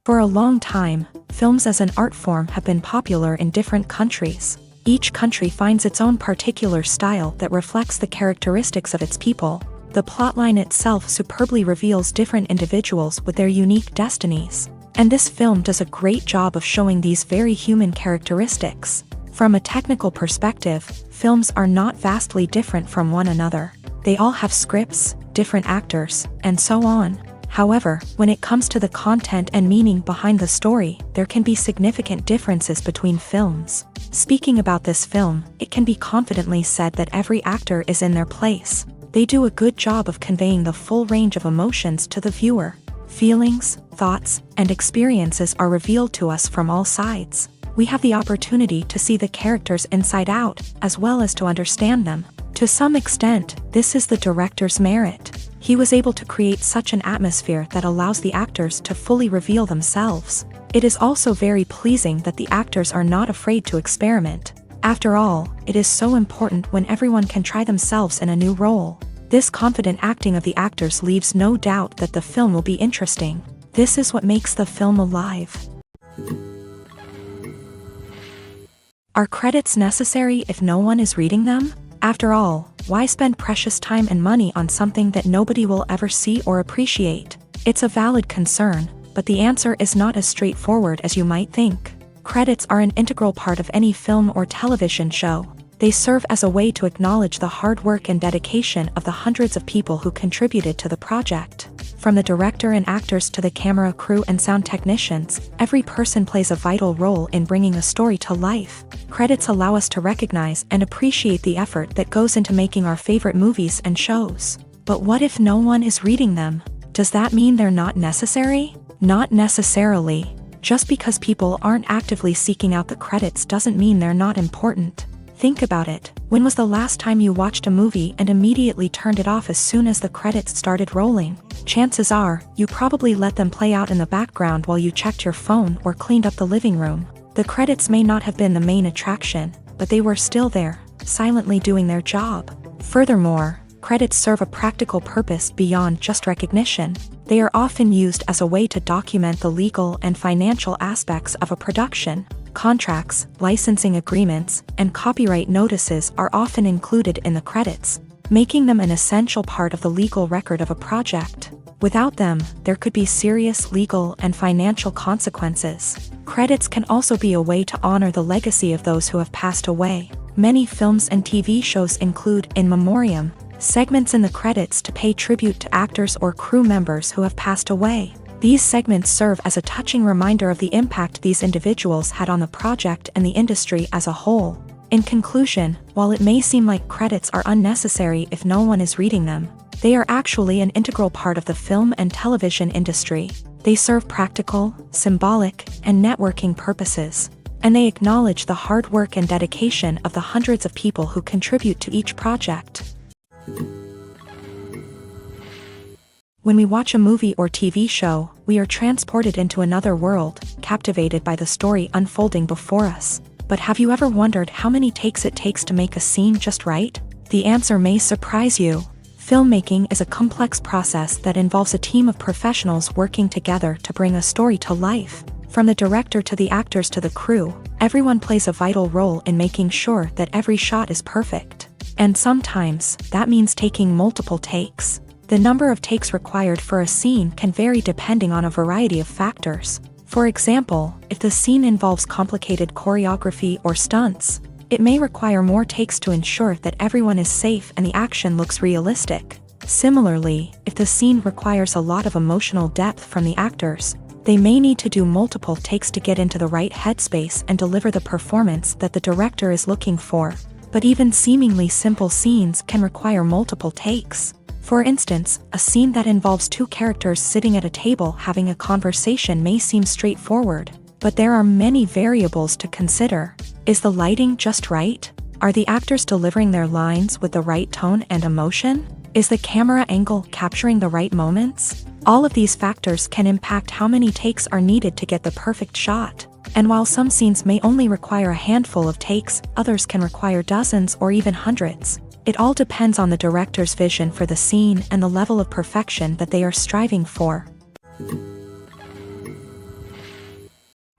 For a long time, films as an art form have been popular in different countries. Each country finds its own particular style that reflects the characteristics of its people. The plotline itself superbly reveals different individuals with their unique destinies. And this film does a great job of showing these very human characteristics. From a technical perspective, films are not vastly different from one another. They all have scripts, different actors, and so on. However, when it comes to the content and meaning behind the story, there can be significant differences between films. Speaking about this film, it can be confidently said that every actor is in their place. They do a good job of conveying the full range of emotions to the viewer. Feelings, thoughts, and experiences are revealed to us from all sides. We have the opportunity to see the characters inside out, as well as to understand them. To some extent, this is the director's merit. He was able to create such an atmosphere that allows the actors to fully reveal themselves. It is also very pleasing that the actors are not afraid to experiment. After all, it is so important when everyone can try themselves in a new role. This confident acting of the actors leaves no doubt that the film will be interesting. This is what makes the film alive. Are credits necessary if no one is reading them? After all, why spend precious time and money on something that nobody will ever see or appreciate? It's a valid concern, but the answer is not as straightforward as you might think. Credits are an integral part of any film or television show. They serve as a way to acknowledge the hard work and dedication of the hundreds of people who contributed to the project. From the director and actors to the camera crew and sound technicians, every person plays a vital role in bringing a story to life. Credits allow us to recognize and appreciate the effort that goes into making our favorite movies and shows. But what if no one is reading them? Does that mean they're not necessary? Not necessarily. Just because people aren't actively seeking out the credits doesn't mean they're not important. Think about it. When was the last time you watched a movie and immediately turned it off as soon as the credits started rolling? Chances are, you probably let them play out in the background while you checked your phone or cleaned up the living room. The credits may not have been the main attraction, but they were still there, silently doing their job. Furthermore, credits serve a practical purpose beyond just recognition. They are often used as a way to document the legal and financial aspects of a production. Contracts, licensing agreements, and copyright notices are often included in the credits, making them an essential part of the legal record of a project. Without them, there could be serious legal and financial consequences. Credits can also be a way to honor the legacy of those who have passed away. Many films and TV shows include in memoriam segments in the credits to pay tribute to actors or crew members who have passed away. These segments serve as a touching reminder of the impact these individuals had on the project and the industry as a whole. In conclusion, while it may seem like credits are unnecessary if no one is reading them, they are actually an integral part of the film and television industry. They serve practical, symbolic, and networking purposes, and they acknowledge the hard work and dedication of the hundreds of people who contribute to each project. When we watch a movie or TV show, we are transported into another world, captivated by the story unfolding before us. But have you ever wondered how many takes it takes to make a scene just right? The answer may surprise you. Filmmaking is a complex process that involves a team of professionals working together to bring a story to life. From the director to the actors to the crew, everyone plays a vital role in making sure that every shot is perfect. And sometimes, that means taking multiple takes. The number of takes required for a scene can vary depending on a variety of factors. For example, if the scene involves complicated choreography or stunts, it may require more takes to ensure that everyone is safe and the action looks realistic. Similarly, if the scene requires a lot of emotional depth from the actors, they may need to do multiple takes to get into the right headspace and deliver the performance that the director is looking for. But even seemingly simple scenes can require multiple takes. For instance, a scene that involves two characters sitting at a table having a conversation may seem straightforward, but there are many variables to consider. Is the lighting just right? Are the actors delivering their lines with the right tone and emotion? Is the camera angle capturing the right moments? All of these factors can impact how many takes are needed to get the perfect shot. And while some scenes may only require a handful of takes, others can require dozens or even hundreds. It all depends on the director's vision for the scene and the level of perfection that they are striving for.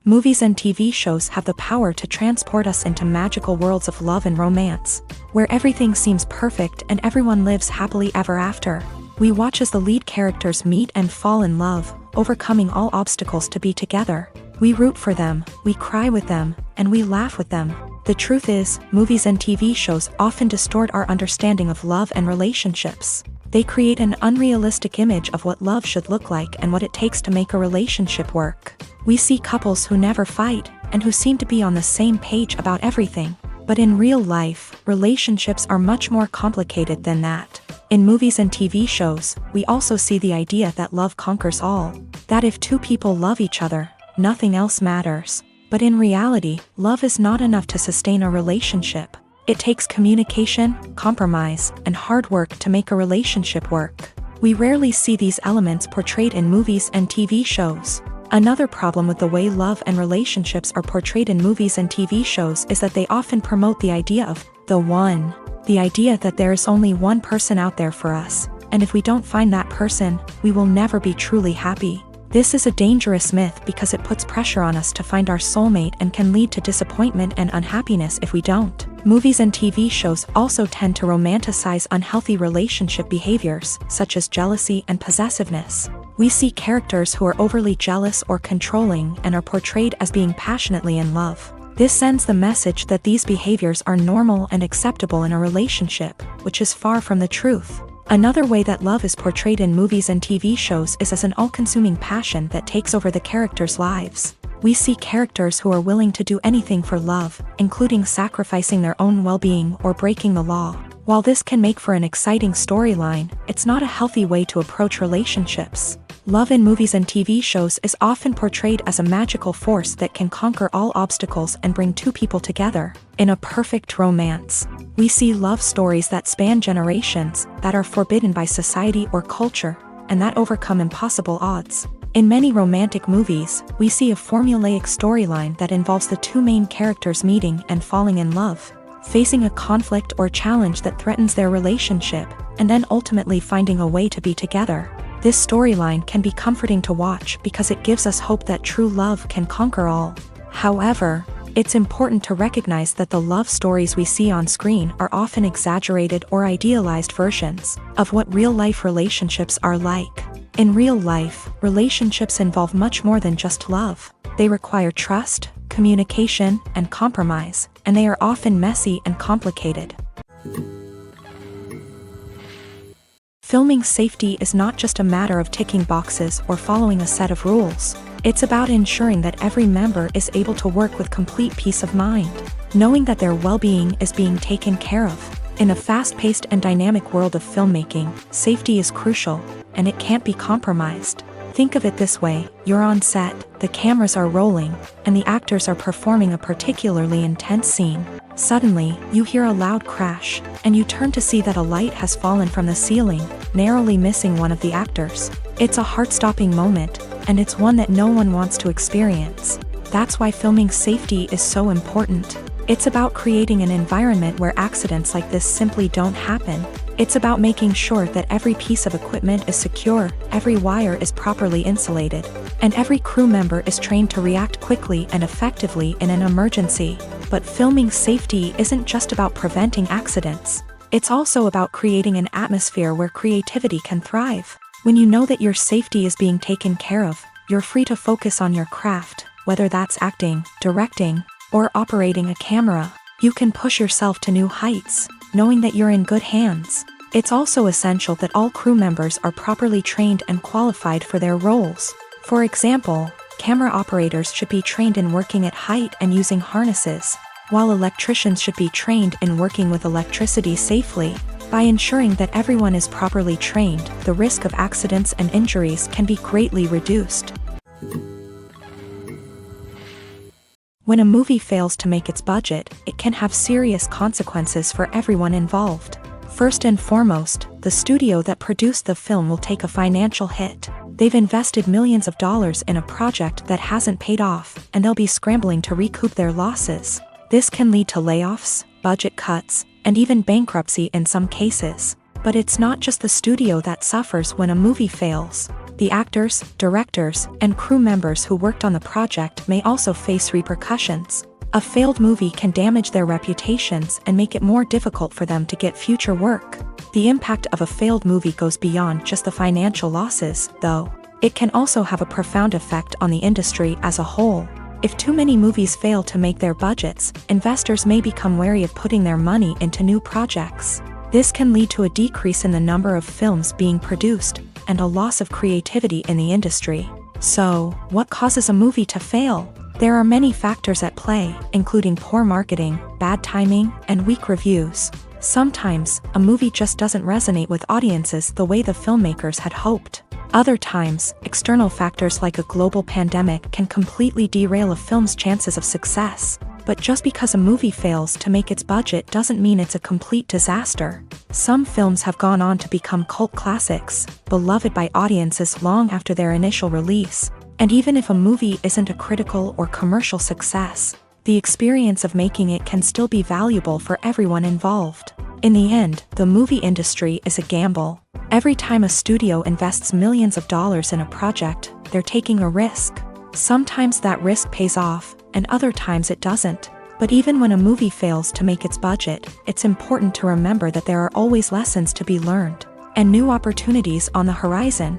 Movies and TV shows have the power to transport us into magical worlds of love and romance, where everything seems perfect and everyone lives happily ever after. We watch as the lead characters meet and fall in love, overcoming all obstacles to be together. We root for them, we cry with them, and we laugh with them. The truth is, movies and TV shows often distort our understanding of love and relationships. They create an unrealistic image of what love should look like and what it takes to make a relationship work. We see couples who never fight, and who seem to be on the same page about everything. But in real life, relationships are much more complicated than that. In movies and TV shows, we also see the idea that love conquers all. That if two people love each other, nothing else matters. But in reality, love is not enough to sustain a relationship. It takes communication, compromise, and hard work to make a relationship work. We rarely see these elements portrayed in movies and TV shows. Another problem with the way love and relationships are portrayed in movies and TV shows is that they often promote the idea of the one. The idea that there is only one person out there for us, and if we don't find that person, we will never be truly happy. This is a dangerous myth because it puts pressure on us to find our soulmate and can lead to disappointment and unhappiness if we don't. Movies and TV shows also tend to romanticize unhealthy relationship behaviors, such as jealousy and possessiveness. We see characters who are overly jealous or controlling and are portrayed as being passionately in love. This sends the message that these behaviors are normal and acceptable in a relationship, which is far from the truth. Another way that love is portrayed in movies and TV shows is as an all-consuming passion that takes over the characters' lives. We see characters who are willing to do anything for love, including sacrificing their own well-being or breaking the law. While this can make for an exciting storyline, it's not a healthy way to approach relationships. Love in movies and TV shows is often portrayed as a magical force that can conquer all obstacles and bring two people together. In a perfect romance, we see love stories that span generations, that are forbidden by society or culture, and that overcome impossible odds. In many romantic movies, we see a formulaic storyline that involves the two main characters meeting and falling in love, facing a conflict or challenge that threatens their relationship, and then ultimately finding a way to be together. This storyline can be comforting to watch because it gives us hope that true love can conquer all. However, it's important to recognize that the love stories we see on screen are often exaggerated or idealized versions of what real-life relationships are like. In real life, relationships involve much more than just love. They require trust, communication, and compromise, and they are often messy and complicated. Filming safety is not just a matter of ticking boxes or following a set of rules. It's about ensuring that every member is able to work with complete peace of mind, knowing that their well-being is being taken care of. In a fast-paced and dynamic world of filmmaking, safety is crucial, and it can't be compromised. Think of it this way: you're on set, the cameras are rolling, and the actors are performing a particularly intense scene. Suddenly, you hear a loud crash, and you turn to see that a light has fallen from the ceiling, narrowly missing one of the actors. It's a heart-stopping moment, and it's one that no one wants to experience. That's why filming safety is so important. It's about creating an environment where accidents like this simply don't happen. It's about making sure that every piece of equipment is secure, every wire is properly insulated, and every crew member is trained to react quickly and effectively in an emergency. But filming safety isn't just about preventing accidents. It's also about creating an atmosphere where creativity can thrive. When you know that your safety is being taken care of, you're free to focus on your craft, whether that's acting, directing, or operating a camera. You can push yourself to new heights, knowing that you're in good hands. It's also essential that all crew members are properly trained and qualified for their roles. For example, camera operators should be trained in working at height and using harnesses, while electricians should be trained in working with electricity safely. By ensuring that everyone is properly trained, the risk of accidents and injuries can be greatly reduced. When a movie fails to make its budget, it can have serious consequences for everyone involved. First and foremost, the studio that produced the film will take a financial hit. They've invested millions of dollars in a project that hasn't paid off, and they'll be scrambling to recoup their losses. This can lead to layoffs, budget cuts, and even bankruptcy in some cases. But it's not just the studio that suffers when a movie fails. The actors, directors, and crew members who worked on the project may also face repercussions. A failed movie can damage their reputations and make it more difficult for them to get future work. The impact of a failed movie goes beyond just the financial losses, though. It can also have a profound effect on the industry as a whole. If too many movies fail to make their budgets, investors may become wary of putting their money into new projects. This can lead to a decrease in the number of films being produced, and a loss of creativity in the industry. So, what causes a movie to fail? There are many factors at play, including poor marketing, bad timing, and weak reviews. Sometimes, a movie just doesn't resonate with audiences the way the filmmakers had hoped. Other times, external factors like a global pandemic can completely derail a film's chances of success. But just because a movie fails to make its budget doesn't mean it's a complete disaster. Some films have gone on to become cult classics, beloved by audiences long after their initial release. And even if a movie isn't a critical or commercial success, the experience of making it can still be valuable for everyone involved. In the end, the movie industry is a gamble. Every time a studio invests millions of dollars in a project, they're taking a risk. Sometimes that risk pays off, and other times it doesn't. But even when a movie fails to make its budget, it's important to remember that there are always lessons to be learned, and new opportunities on the horizon.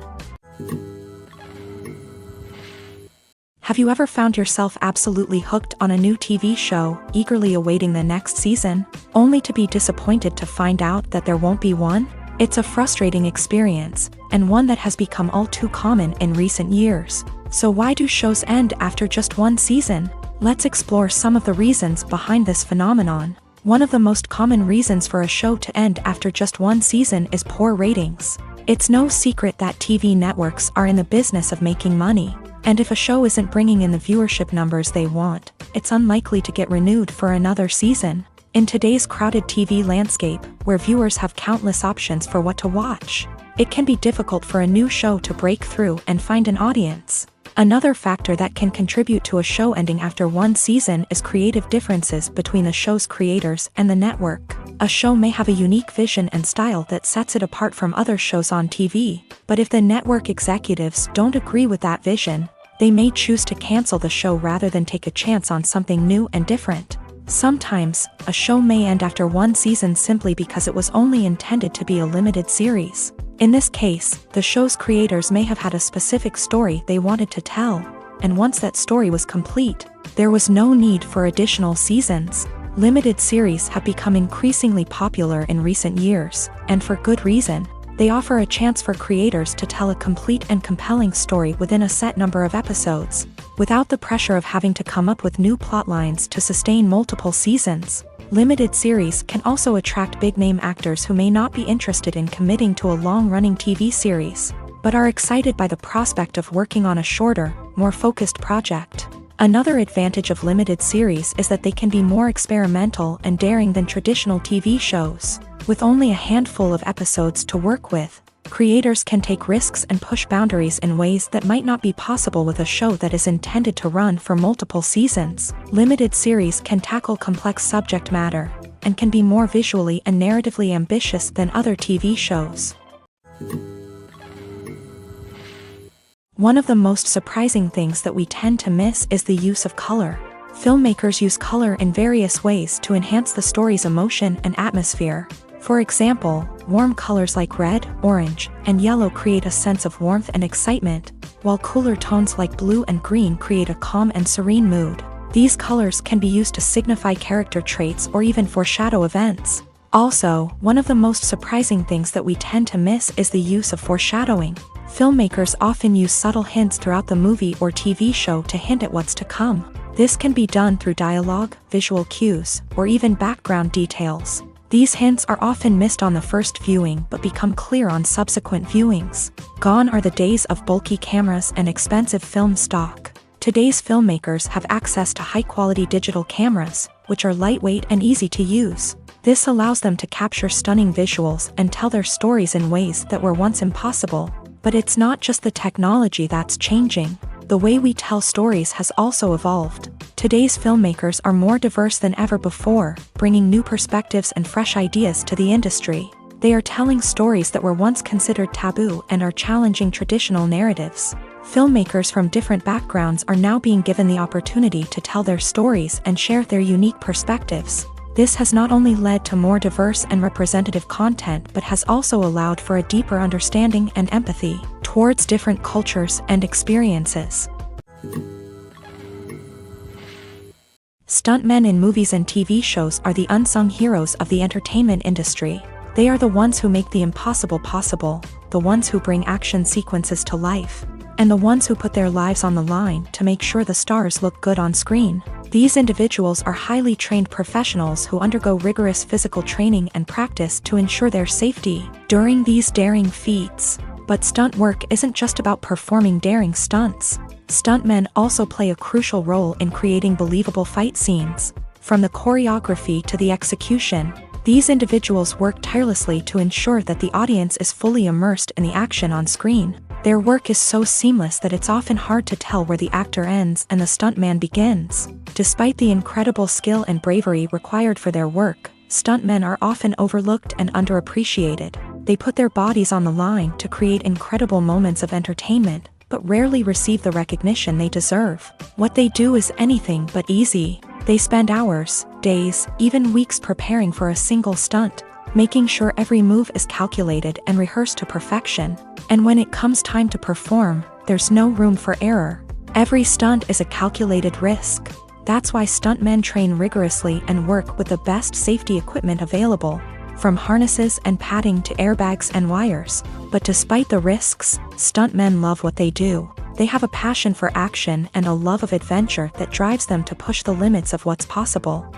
Have you ever found yourself absolutely hooked on a new TV show, eagerly awaiting the next season, only to be disappointed to find out that there won't be one? It's a frustrating experience, and one that has become all too common in recent years. So why do shows end after just one season? Let's explore some of the reasons behind this phenomenon. One of the most common reasons for a show to end after just one season is poor ratings. It's no secret that TV networks are in the business of making money. And if a show isn't bringing in the viewership numbers they want, it's unlikely to get renewed for another season. In today's crowded TV landscape, where viewers have countless options for what to watch, it can be difficult for a new show to break through and find an audience. Another factor that can contribute to a show ending after one season is creative differences between the show's creators and the network. A show may have a unique vision and style that sets it apart from other shows on TV, but if the network executives don't agree with that vision, they may choose to cancel the show rather than take a chance on something new and different. Sometimes, a show may end after one season simply because it was only intended to be a limited series. In this case, the show's creators may have had a specific story they wanted to tell, and once that story was complete, there was no need for additional seasons. Limited series have become increasingly popular in recent years, and for good reason. They offer a chance for creators to tell a complete and compelling story within a set number of episodes, without the pressure of having to come up with new plotlines to sustain multiple seasons. Limited series can also attract big-name actors who may not be interested in committing to a long-running TV series, but are excited by the prospect of working on a shorter, more focused project. Another advantage of limited series is that they can be more experimental and daring than traditional TV shows. With only a handful of episodes to work with, creators can take risks and push boundaries in ways that might not be possible with a show that is intended to run for multiple seasons. Limited series can tackle complex subject matter, and can be more visually and narratively ambitious than other TV shows. One of the most surprising things that we tend to miss is the use of color. Filmmakers use color in various ways to enhance the story's emotion and atmosphere. For example, warm colors like red, orange, and yellow create a sense of warmth and excitement, while cooler tones like blue and green create a calm and serene mood. These colors can be used to signify character traits or even foreshadow events. Also, one of the most surprising things that we tend to miss is the use of foreshadowing. Filmmakers often use subtle hints throughout the movie or TV show to hint at what's to come. This can be done through dialogue, visual cues, or even background details. These hints are often missed on the first viewing but become clear on subsequent viewings. Gone are the days of bulky cameras and expensive film stock. Today's filmmakers have access to high-quality digital cameras, which are lightweight and easy to use. This allows them to capture stunning visuals and tell their stories in ways that were once impossible. But it's not just the technology that's changing. The way we tell stories has also evolved. Today's filmmakers are more diverse than ever before, bringing new perspectives and fresh ideas to the industry. They are telling stories that were once considered taboo and are challenging traditional narratives. Filmmakers from different backgrounds are now being given the opportunity to tell their stories and share their unique perspectives. This has not only led to more diverse and representative content but has also allowed for a deeper understanding and empathy towards different cultures and experiences. Stuntmen in movies and TV shows are the unsung heroes of the entertainment industry. They are the ones who make the impossible possible, the ones who bring action sequences to life, and the ones who put their lives on the line to make sure the stars look good on screen. These individuals are highly trained professionals who undergo rigorous physical training and practice to ensure their safety during these daring feats. But stunt work isn't just about performing daring stunts. Stuntmen also play a crucial role in creating believable fight scenes. From the choreography to the execution, these individuals work tirelessly to ensure that the audience is fully immersed in the action on screen. Their work is so seamless that it's often hard to tell where the actor ends and the stuntman begins. Despite the incredible skill and bravery required for their work, stuntmen are often overlooked and underappreciated. They put their bodies on the line to create incredible moments of entertainment, but rarely receive the recognition they deserve. What they do is anything but easy. They spend hours, days, even weeks preparing for a single stunt, making sure every move is calculated and rehearsed to perfection. And when it comes time to perform, there's no room for error. Every stunt is a calculated risk. That's why stuntmen train rigorously and work with the best safety equipment available, from harnesses and padding to airbags and wires. But despite the risks, stuntmen love what they do. They have a passion for action and a love of adventure that drives them to push the limits of what's possible.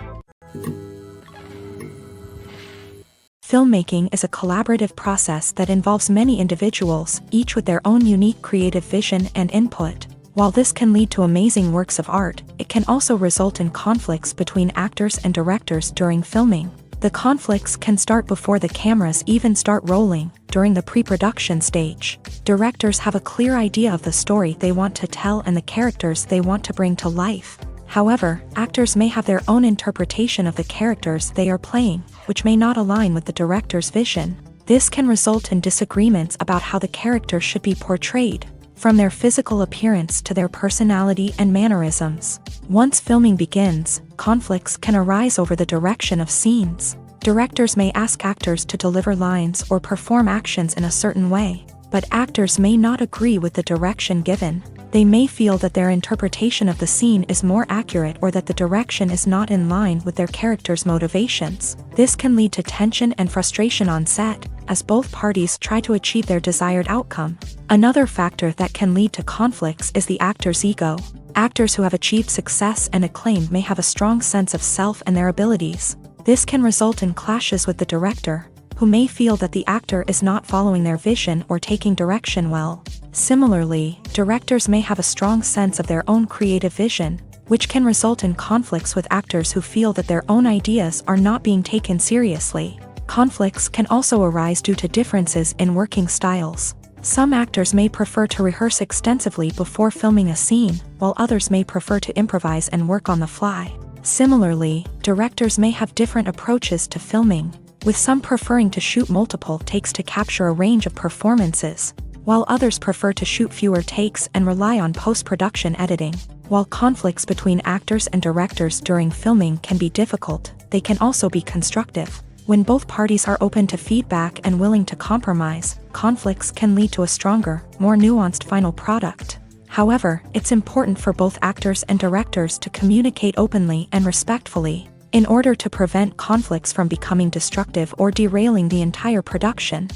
Filmmaking is a collaborative process that involves many individuals, each with their own unique creative vision and input. While this can lead to amazing works of art, it can also result in conflicts between actors and directors during filming. The conflicts can start before the cameras even start rolling, during the pre-production stage. Directors have a clear idea of the story they want to tell and the characters they want to bring to life. However, actors may have their own interpretation of the characters they are playing, which may not align with the director's vision. This can result in disagreements about how the character should be portrayed, from their physical appearance to their personality and mannerisms. Once filming begins, conflicts can arise over the direction of scenes. Directors may ask actors to deliver lines or perform actions in a certain way, but actors may not agree with the direction given. They may feel that their interpretation of the scene is more accurate or that the direction is not in line with their character's motivations. This can lead to tension and frustration on set, as both parties try to achieve their desired outcome. Another factor that can lead to conflicts is the actor's ego. Actors who have achieved success and acclaim may have a strong sense of self and their abilities. This can result in clashes with the director, who may feel that the actor is not following their vision or taking direction well. Similarly, directors may have a strong sense of their own creative vision, which can result in conflicts with actors who feel that their own ideas are not being taken seriously. Conflicts can also arise due to differences in working styles. Some actors may prefer to rehearse extensively before filming a scene, while others may prefer to improvise and work on the fly. Similarly, directors may have different approaches to filming, with some preferring to shoot multiple takes to capture a range of performances, while others prefer to shoot fewer takes and rely on post-production editing. While conflicts between actors and directors during filming can be difficult, they can also be constructive. When both parties are open to feedback and willing to compromise, conflicts can lead to a stronger, more nuanced final product. However, it's important for both actors and directors to communicate openly and respectfully, in order to prevent conflicts from becoming destructive or derailing the entire production.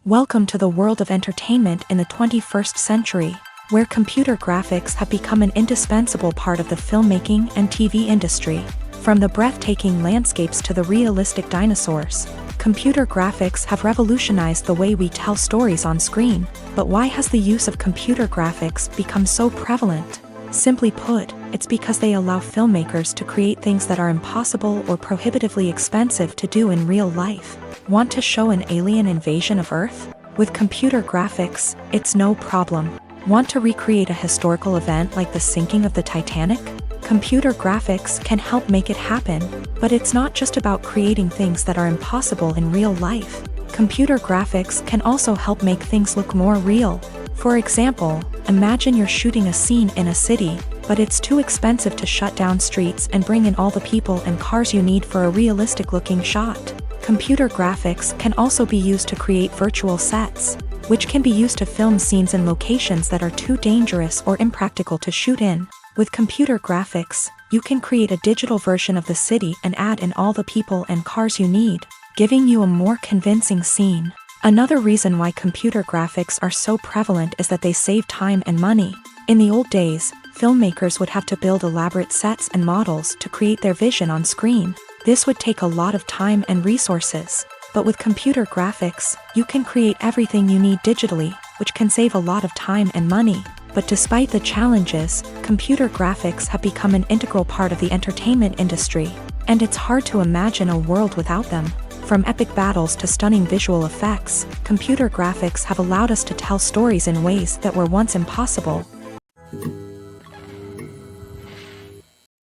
Welcome to the world of entertainment in the 21st century, where computer graphics have become an indispensable part of the filmmaking and TV industry. From the breathtaking landscapes to the realistic dinosaurs, computer graphics have revolutionized the way we tell stories on screen. But why has the use of computer graphics become so prevalent? Simply put, it's because they allow filmmakers to create things that are impossible or prohibitively expensive to do in real life. Want to show an alien invasion of Earth? With computer graphics, it's no problem. Want to recreate a historical event like the sinking of the Titanic? Computer graphics can help make it happen, but it's not just about creating things that are impossible in real life. Computer graphics can also help make things look more real. For example, imagine you're shooting a scene in a city, but it's too expensive to shut down streets and bring in all the people and cars you need for a realistic-looking shot. Computer graphics can also be used to create virtual sets, which can be used to film scenes in locations that are too dangerous or impractical to shoot in. With computer graphics, you can create a digital version of the city and add in all the people and cars you need, giving you a more convincing scene. Another reason why computer graphics are so prevalent is that they save time and money. In the old days, filmmakers would have to build elaborate sets and models to create their vision on screen. This would take a lot of time and resources. But with computer graphics, you can create everything you need digitally, which can save a lot of time and money. But despite the challenges, computer graphics have become an integral part of the entertainment industry, and it's hard to imagine a world without them. From epic battles to stunning visual effects, computer graphics have allowed us to tell stories in ways that were once impossible.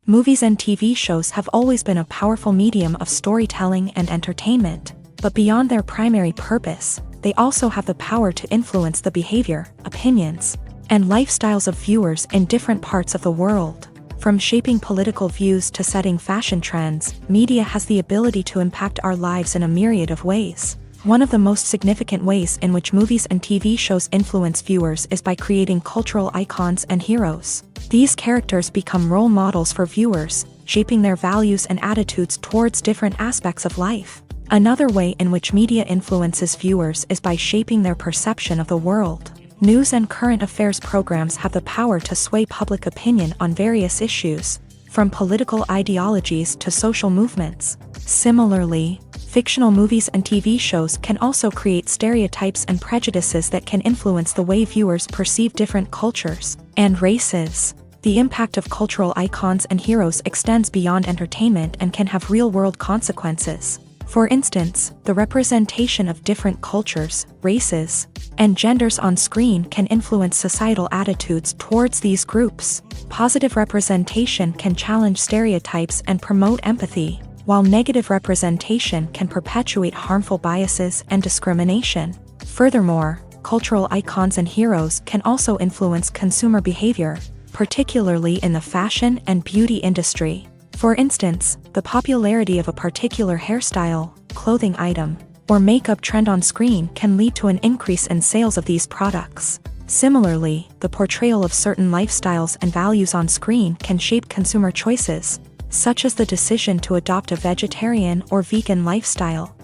Movies and TV shows have always been a powerful medium of storytelling and entertainment, but beyond their primary purpose, they also have the power to influence the behavior, opinions, and lifestyles of viewers in different parts of the world. From shaping political views to setting fashion trends, media has the ability to impact our lives in a myriad of ways. One of the most significant ways in which movies and TV shows influence viewers is by creating cultural icons and heroes. These characters become role models for viewers, shaping their values and attitudes towards different aspects of life. Another way in which media influences viewers is by shaping their perception of the world. News and current affairs programs have the power to sway public opinion on various issues, from political ideologies to social movements. Similarly, fictional movies and TV shows can also create stereotypes and prejudices that can influence the way viewers perceive different cultures and races. The impact of cultural icons and heroes extends beyond entertainment and can have real-world consequences. For instance, the representation of different cultures, races, and genders on screen can influence societal attitudes towards these groups. Positive representation can challenge stereotypes and promote empathy, while negative representation can perpetuate harmful biases and discrimination. Furthermore, cultural icons and heroes can also influence consumer behavior, particularly in the fashion and beauty industry. For instance, the popularity of a particular hairstyle, clothing item, or makeup trend on screen can lead to an increase in sales of these products. Similarly, the portrayal of certain lifestyles and values on screen can shape consumer choices, such as the decision to adopt a vegetarian or vegan lifestyle.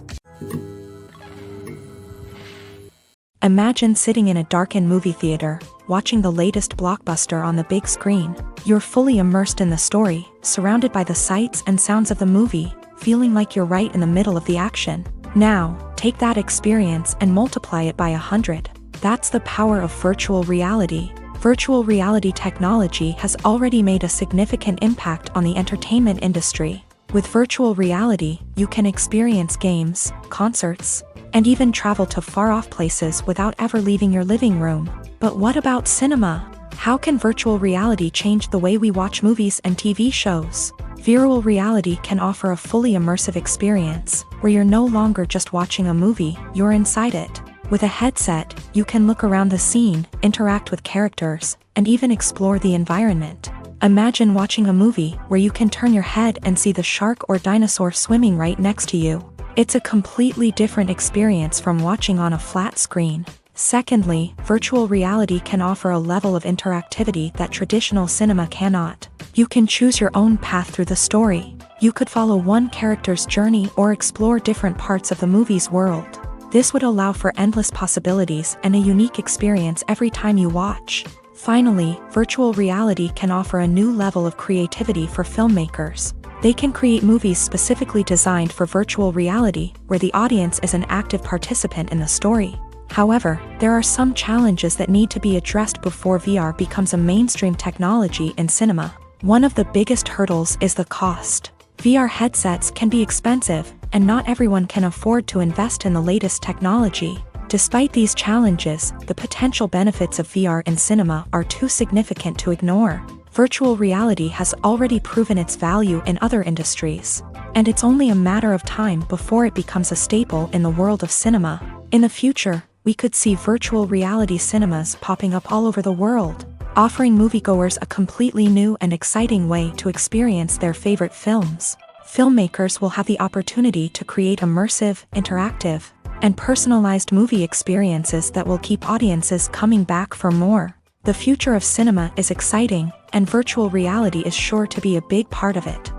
Imagine sitting in a darkened movie theater, watching the latest blockbuster on the big screen. You're fully immersed in the story, surrounded by the sights and sounds of the movie, feeling like you're right in the middle of the action. Now, take that experience and multiply it by 100. That's the power of virtual reality. Virtual reality technology has already made a significant impact on the entertainment industry. With virtual reality, you can experience games, concerts, and even travel to far-off places without ever leaving your living room. But what about cinema? How can virtual reality change the way we watch movies and TV shows? Virtual reality can offer a fully immersive experience, where you're no longer just watching a movie, you're inside it. With a headset, you can look around the scene, interact with characters, and even explore the environment. Imagine watching a movie where you can turn your head and see the shark or dinosaur swimming right next to you. It's a completely different experience from watching on a flat screen. Secondly, virtual reality can offer a level of interactivity that traditional cinema cannot. You can choose your own path through the story. You could follow one character's journey or explore different parts of the movie's world. This would allow for endless possibilities and a unique experience every time you watch. Finally, virtual reality can offer a new level of creativity for filmmakers. They can create movies specifically designed for virtual reality, where the audience is an active participant in the story. However, there are some challenges that need to be addressed before VR becomes a mainstream technology in cinema. One of the biggest hurdles is the cost. VR headsets can be expensive, and not everyone can afford to invest in the latest technology. Despite these challenges, the potential benefits of VR in cinema are too significant to ignore. Virtual reality has already proven its value in other industries, and it's only a matter of time before it becomes a staple in the world of cinema. In the future, we could see virtual reality cinemas popping up all over the world, offering moviegoers a completely new and exciting way to experience their favorite films. Filmmakers will have the opportunity to create immersive, interactive, and personalized movie experiences that will keep audiences coming back for more. The future of cinema is exciting, and virtual reality is sure to be a big part of it.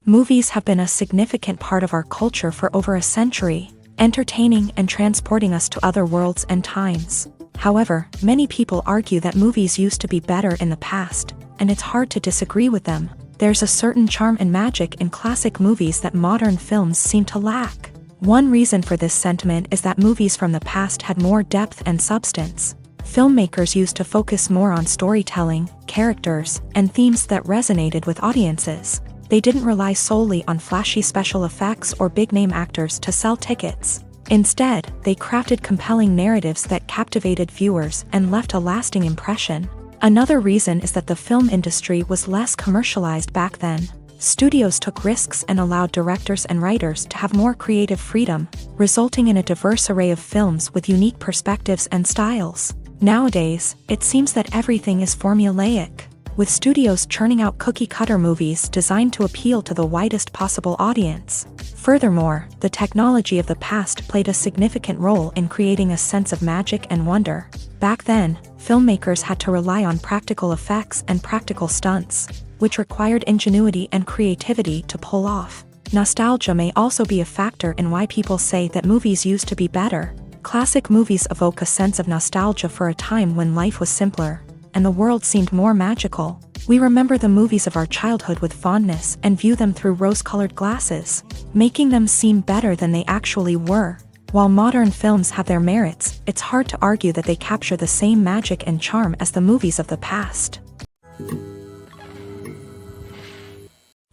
Movies have been a significant part of our culture for over a century, entertaining and transporting us to other worlds and times. However, many people argue that movies used to be better in the past, and it's hard to disagree with them. There's a certain charm and magic in classic movies that modern films seem to lack. One reason for this sentiment is that movies from the past had more depth and substance. Filmmakers used to focus more on storytelling, characters, and themes that resonated with audiences. They didn't rely solely on flashy special effects or big-name actors to sell tickets. Instead, they crafted compelling narratives that captivated viewers and left a lasting impression. Another reason is that the film industry was less commercialized back then. Studios took risks and allowed directors and writers to have more creative freedom, resulting in a diverse array of films with unique perspectives and styles. Nowadays, it seems that everything is formulaic, with studios churning out cookie-cutter movies designed to appeal to the widest possible audience. Furthermore, the technology of the past played a significant role in creating a sense of magic and wonder. Back then, filmmakers had to rely on practical effects and practical stunts, which required ingenuity and creativity to pull off. Nostalgia may also be a factor in why people say that movies used to be better. Classic movies evoke a sense of nostalgia for a time when life was simpler, and the world seemed more magical. We remember the movies of our childhood with fondness and view them through rose-colored glasses, making them seem better than they actually were. While modern films have their merits, it's hard to argue that they capture the same magic and charm as the movies of the past.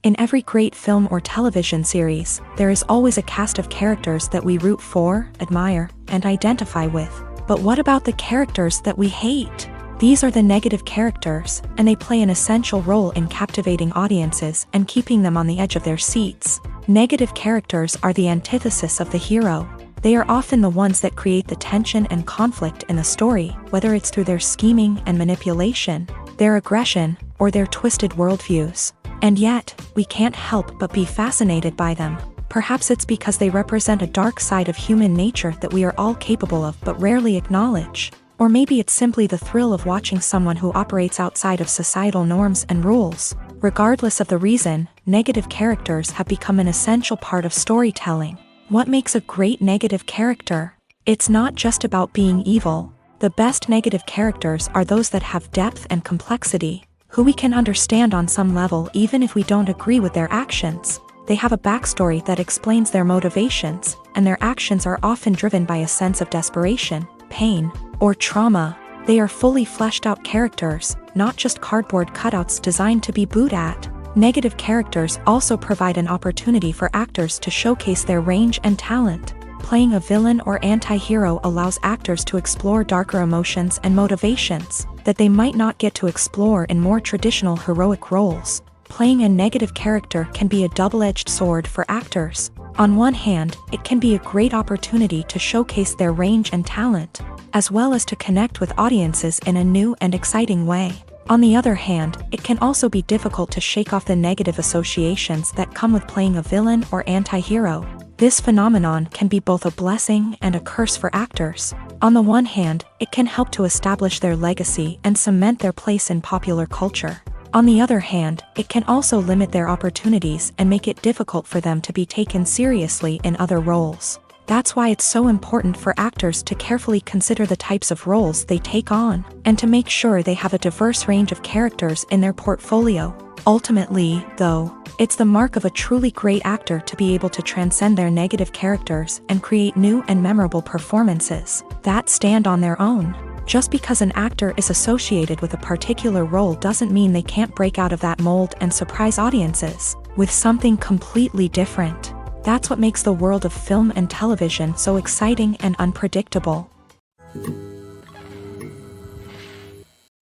In every great film or television series, there is always a cast of characters that we root for, admire, and identify with. But what about the characters that we hate? These are the negative characters, and they play an essential role in captivating audiences and keeping them on the edge of their seats. Negative characters are the antithesis of the hero. They are often the ones that create the tension and conflict in the story, whether it's through their scheming and manipulation, their aggression, or their twisted worldviews. And yet, we can't help but be fascinated by them. Perhaps it's because they represent a dark side of human nature that we are all capable of but rarely acknowledge. Or maybe it's simply the thrill of watching someone who operates outside of societal norms and rules. Regardless of the reason, negative characters have become an essential part of storytelling. What makes a great negative character? It's not just about being evil. The best negative characters are those that have depth and complexity, who we can understand on some level even if we don't agree with their actions. They have a backstory that explains their motivations, and their actions are often driven by a sense of desperation, pain, or trauma. They are fully fleshed out characters, not just cardboard cutouts designed to be booed at. Negative characters also provide an opportunity for actors to showcase their range and talent. Playing a villain or anti-hero allows actors to explore darker emotions and motivations that they might not get to explore in more traditional heroic roles. Playing a negative character can be a double-edged sword for actors. On one hand, it can be a great opportunity to showcase their range and talent. as well as to connect with audiences in a new and exciting way. On the other hand, it can also be difficult to shake off the negative associations that come with playing a villain or anti-hero. This phenomenon can be both a blessing and a curse for actors. On the one hand, it can help to establish their legacy and cement their place in popular culture. On the other hand, it can also limit their opportunities and make it difficult for them to be taken seriously in other roles. That's why it's so important for actors to carefully consider the types of roles they take on, and to make sure they have a diverse range of characters in their portfolio. Ultimately, though, it's the mark of a truly great actor to be able to transcend their negative characters and create new and memorable performances that stand on their own. Just because an actor is associated with a particular role doesn't mean they can't break out of that mold and surprise audiences with something completely different. That's what makes the world of film and television so exciting and unpredictable.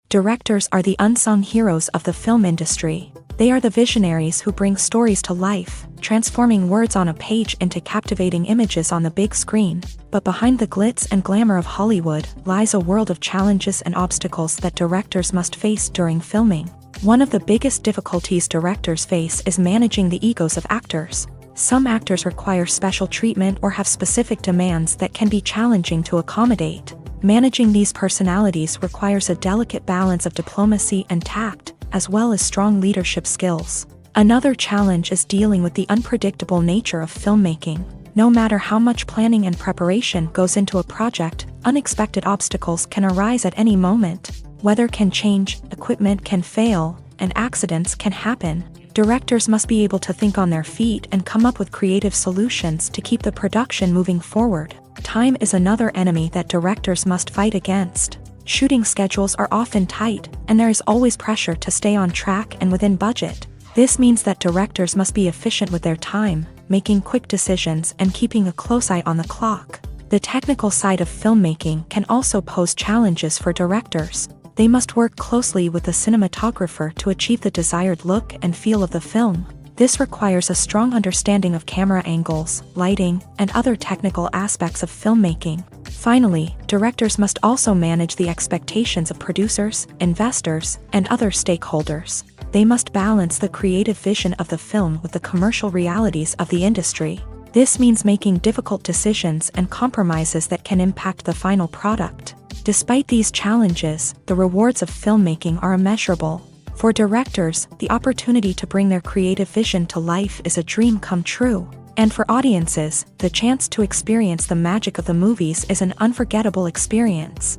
Directors are the unsung heroes of the film industry. They are the visionaries who bring stories to life, transforming words on a page into captivating images on the big screen. But behind the glitz and glamour of Hollywood lies a world of challenges and obstacles that directors must face during filming. One of the biggest difficulties directors face is managing the egos of actors. Some actors require special treatment or have specific demands that can be challenging to accommodate. Managing these personalities requires a delicate balance of diplomacy and tact, as well as strong leadership skills. Another challenge is dealing with the unpredictable nature of filmmaking. No matter how much planning and preparation goes into a project, unexpected obstacles can arise at any moment. Weather can change, equipment can fail, and accidents can happen. Directors must be able to think on their feet and come up with creative solutions to keep the production moving forward. Time is another enemy that directors must fight against. Shooting schedules are often tight, and there is always pressure to stay on track and within budget. This means that directors must be efficient with their time, making quick decisions and keeping a close eye on the clock. The technical side of filmmaking can also pose challenges for directors. They must work closely with the cinematographer to achieve the desired look and feel of the film. This requires a strong understanding of camera angles, lighting, and other technical aspects of filmmaking. Finally, directors must also manage the expectations of producers, investors, and other stakeholders. They must balance the creative vision of the film with the commercial realities of the industry. This means making difficult decisions and compromises that can impact the final product. Despite these challenges, the rewards of filmmaking are immeasurable. For directors, the opportunity to bring their creative vision to life is a dream come true. And for audiences, the chance to experience the magic of the movies is an unforgettable experience.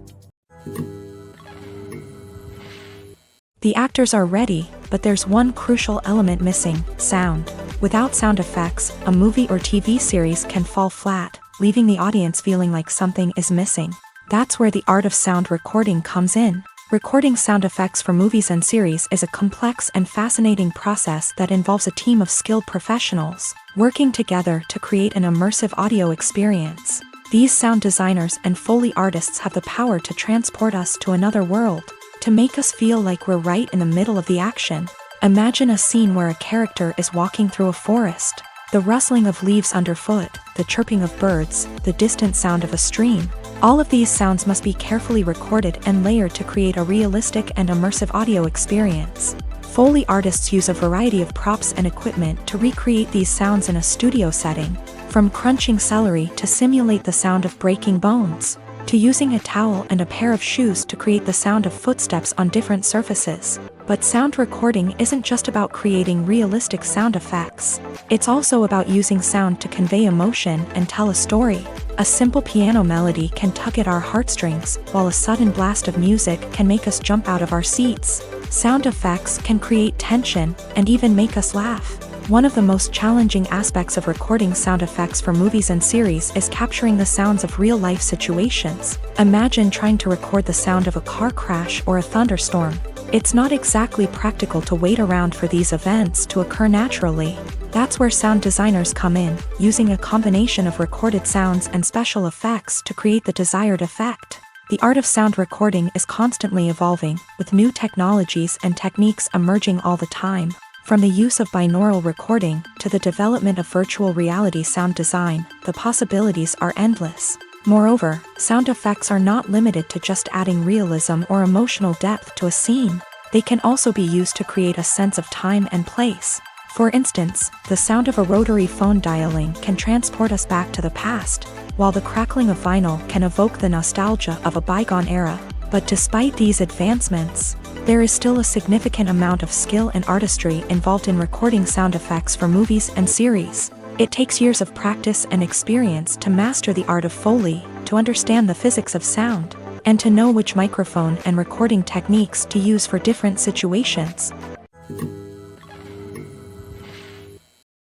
The actors are ready, but there's one crucial element missing: sound. Without sound effects, a movie or TV series can fall flat, leaving the audience feeling like something is missing. That's where the art of sound recording comes in. Recording sound effects for movies and series is a complex and fascinating process that involves a team of skilled professionals working together to create an immersive audio experience. These sound designers and Foley artists have the power to transport us to another world, to make us feel like we're right in the middle of the action. Imagine a scene where a character is walking through a forest. The rustling of leaves underfoot, the chirping of birds, the distant sound of a stream. All of these sounds must be carefully recorded and layered to create a realistic and immersive audio experience. Foley artists use a variety of props and equipment to recreate these sounds in a studio setting, from crunching celery to simulate the sound of breaking bones, to using a towel and a pair of shoes to create the sound of footsteps on different surfaces. But sound recording isn't just about creating realistic sound effects. It's also about using sound to convey emotion and tell a story. A simple piano melody can tug at our heartstrings, while a sudden blast of music can make us jump out of our seats. Sound effects can create tension and even make us laugh. One of the most challenging aspects of recording sound effects for movies and series is capturing the sounds of real-life situations. Imagine trying to record the sound of a car crash or a thunderstorm. It's not exactly practical to wait around for these events to occur naturally. That's where sound designers come in, using a combination of recorded sounds and special effects to create the desired effect. The art of sound recording is constantly evolving, with new technologies and techniques emerging all the time. From the use of binaural recording to the development of virtual reality sound design, the possibilities are endless. Moreover, sound effects are not limited to just adding realism or emotional depth to a scene. They can also be used to create a sense of time and place. For instance, the sound of a rotary phone dialing can transport us back to the past, while the crackling of vinyl can evoke the nostalgia of a bygone era. But despite these advancements, there is still a significant amount of skill and artistry involved in recording sound effects for movies and series. It takes years of practice and experience to master the art of Foley, to understand the physics of sound, and to know which microphone and recording techniques to use for different situations.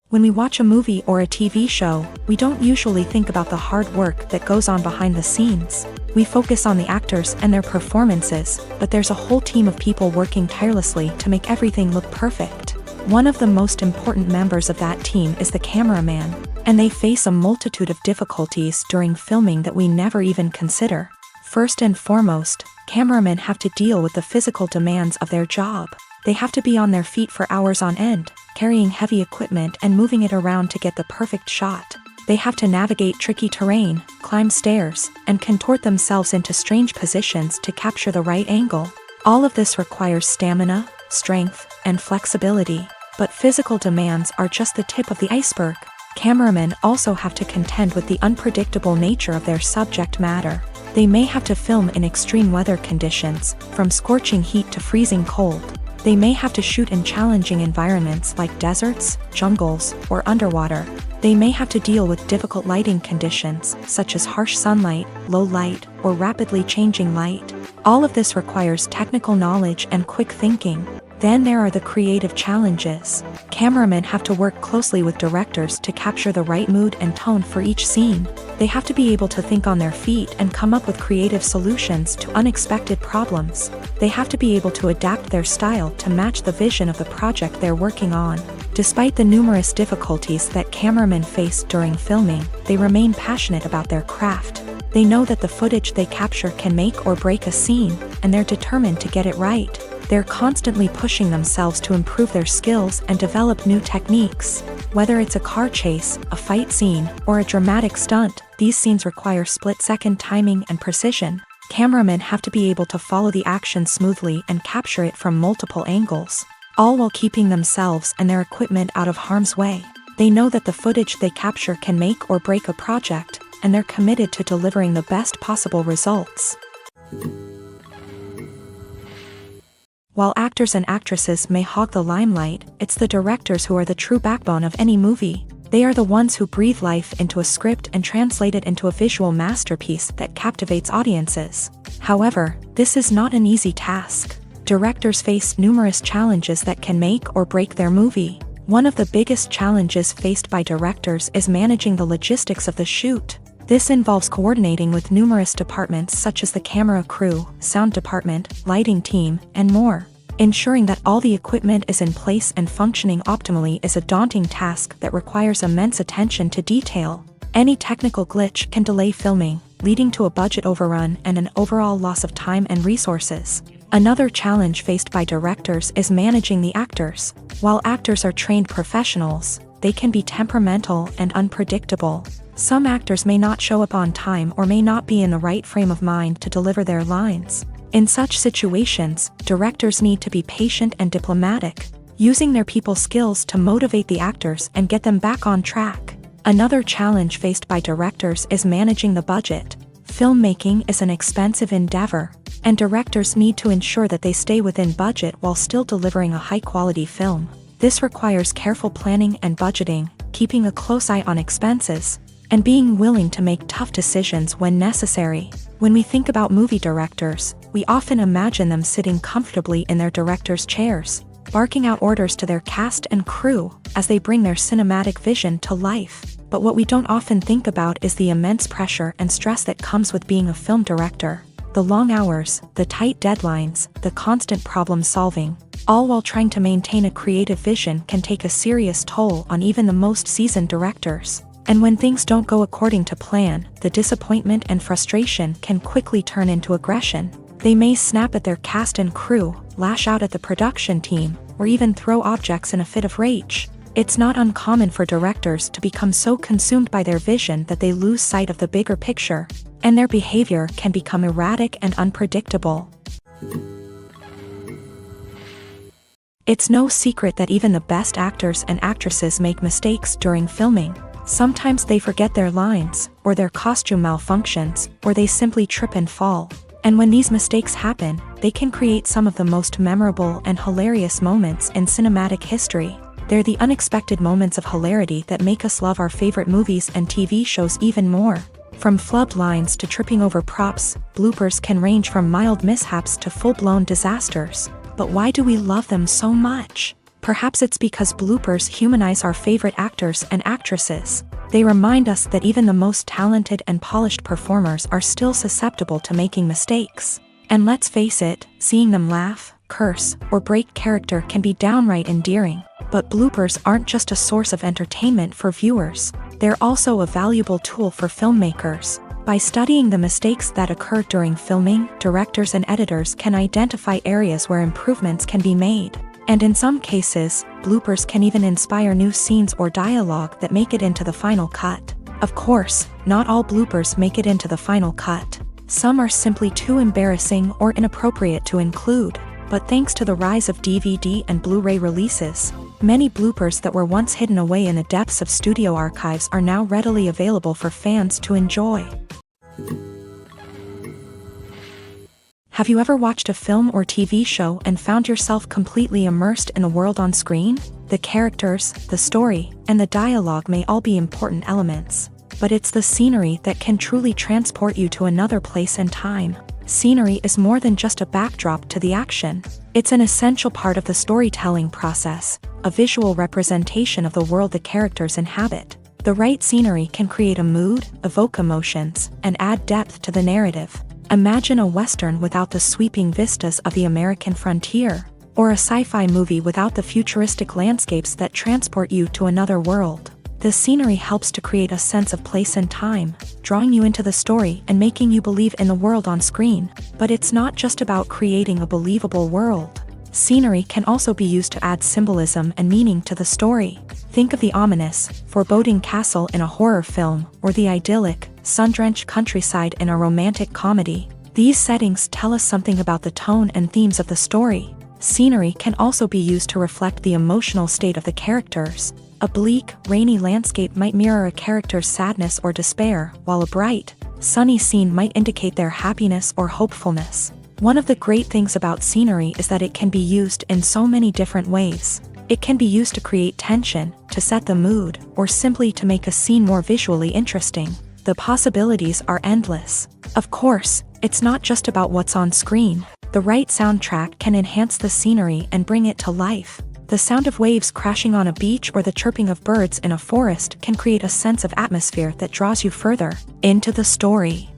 When we watch a movie or a TV show, we don't usually think about the hard work that goes on behind the scenes. We focus on the actors and their performances, but there's a whole team of people working tirelessly to make everything look perfect. One of the most important members of that team is the cameraman, and they face a multitude of difficulties during filming that we never even consider. First and foremost, cameramen have to deal with the physical demands of their job. They have to be on their feet for hours on end, carrying heavy equipment and moving it around to get the perfect shot. They have to navigate tricky terrain, climb stairs, and contort themselves into strange positions to capture the right angle. All of this requires stamina, strength, and flexibility. But physical demands are just the tip of the iceberg. Cameramen also have to contend with the unpredictable nature of their subject matter. They may have to film in extreme weather conditions, from scorching heat to freezing cold. They may have to shoot in challenging environments like deserts, jungles, or underwater. They may have to deal with difficult lighting conditions, such as harsh sunlight, low light, or rapidly changing light. All of this requires technical knowledge and quick thinking. Then there are the creative challenges. Cameramen have to work closely with directors to capture the right mood and tone for each scene. They have to be able to think on their feet and come up with creative solutions to unexpected problems. They have to be able to adapt their style to match the vision of the project they're working on. Despite the numerous difficulties that cameramen face during filming, they remain passionate about their craft. They know that the footage they capture can make or break a scene, and they're determined to get it right. They're constantly pushing themselves to improve their skills and develop new techniques. Whether it's a car chase, a fight scene, or a dramatic stunt, these scenes require split-second timing and precision. Cameramen have to be able to follow the action smoothly and capture it from multiple angles, all while keeping themselves and their equipment out of harm's way. They know that the footage they capture can make or break a project, and they're committed to delivering the best possible results. While actors and actresses may hog the limelight, it's the directors who are the true backbone of any movie. They are the ones who breathe life into a script and translate it into a visual masterpiece that captivates audiences. However, this is not an easy task. Directors face numerous challenges that can make or break their movie. One of the biggest challenges faced by directors is managing the logistics of the shoot. This involves coordinating with numerous departments such as the camera crew, sound department, lighting team, and more. Ensuring that all the equipment is in place and functioning optimally is a daunting task that requires immense attention to detail. Any technical glitch can delay filming, leading to a budget overrun and an overall loss of time and resources. Another challenge faced by directors is managing the actors. While actors are trained professionals, they can be temperamental and unpredictable. Some actors may not show up on time or may not be in the right frame of mind to deliver their lines. In such situations, directors need to be patient and diplomatic, using their people skills to motivate the actors and get them back on track. Another challenge faced by directors is managing the budget. Filmmaking is an expensive endeavor, and directors need to ensure that they stay within budget while still delivering a high-quality film. This requires careful planning and budgeting, keeping a close eye on expenses, and being willing to make tough decisions when necessary. When we think about movie directors, we often imagine them sitting comfortably in their director's chairs, barking out orders to their cast and crew as they bring their cinematic vision to life. But what we don't often think about is the immense pressure and stress that comes with being a film director. The long hours, the tight deadlines, the constant problem solving, all while trying to maintain a creative vision can take a serious toll on even the most seasoned directors. And when things don't go according to plan, the disappointment and frustration can quickly turn into aggression. They may snap at their cast and crew, lash out at the production team, or even throw objects in a fit of rage. It's not uncommon for directors to become so consumed by their vision that they lose sight of the bigger picture, and their behavior can become erratic and unpredictable. It's no secret that even the best actors and actresses make mistakes during filming. Sometimes they forget their lines, or their costume malfunctions, or they simply trip and fall. And when these mistakes happen, they can create some of the most memorable and hilarious moments in cinematic history. They're the unexpected moments of hilarity that make us love our favorite movies and TV shows even more. From flubbed lines to tripping over props, bloopers can range from mild mishaps to full-blown disasters. But why do we love them so much? Perhaps it's because bloopers humanize our favorite actors and actresses. They remind us that even the most talented and polished performers are still susceptible to making mistakes. And let's face it, seeing them laugh, curse, or break character can be downright endearing. But bloopers aren't just a source of entertainment for viewers. They're also a valuable tool for filmmakers. By studying the mistakes that occur during filming, directors and editors can identify areas where improvements can be made. And in some cases, bloopers can even inspire new scenes or dialogue that make it into the final cut. Of course, not all bloopers make it into the final cut. Some are simply too embarrassing or inappropriate to include. But thanks to the rise of DVD and Blu-ray releases, many bloopers that were once hidden away in the depths of studio archives are now readily available for fans to enjoy. Have you ever watched a film or TV show and found yourself completely immersed in the world on screen? The characters, the story, and the dialogue may all be important elements, but it's the scenery that can truly transport you to another place and time. Scenery is more than just a backdrop to the action. It's an essential part of the storytelling process, a visual representation of the world the characters inhabit. The right scenery can create a mood, evoke emotions, and add depth to the narrative. Imagine a Western without the sweeping vistas of the American frontier, or a sci-fi movie without the futuristic landscapes that transport you to another world. The scenery helps to create a sense of place and time, drawing you into the story and making you believe in the world on screen. But it's not just about creating a believable world. Scenery can also be used to add symbolism and meaning to the story. Think of the ominous, foreboding castle in a horror film, or the idyllic, sun-drenched countryside in a romantic comedy. These settings tell us something about the tone and themes of the story. Scenery can also be used to reflect the emotional state of the characters. A bleak, rainy landscape might mirror a character's sadness or despair, while a bright, sunny scene might indicate their happiness or hopefulness. One of the great things about scenery is that it can be used in so many different ways. It can be used to create tension, to set the mood, or simply to make a scene more visually interesting. The possibilities are endless. Of course, it's not just about what's on screen. The right soundtrack can enhance the scenery and bring it to life. The sound of waves crashing on a beach or the chirping of birds in a forest can create a sense of atmosphere that draws you further into the story.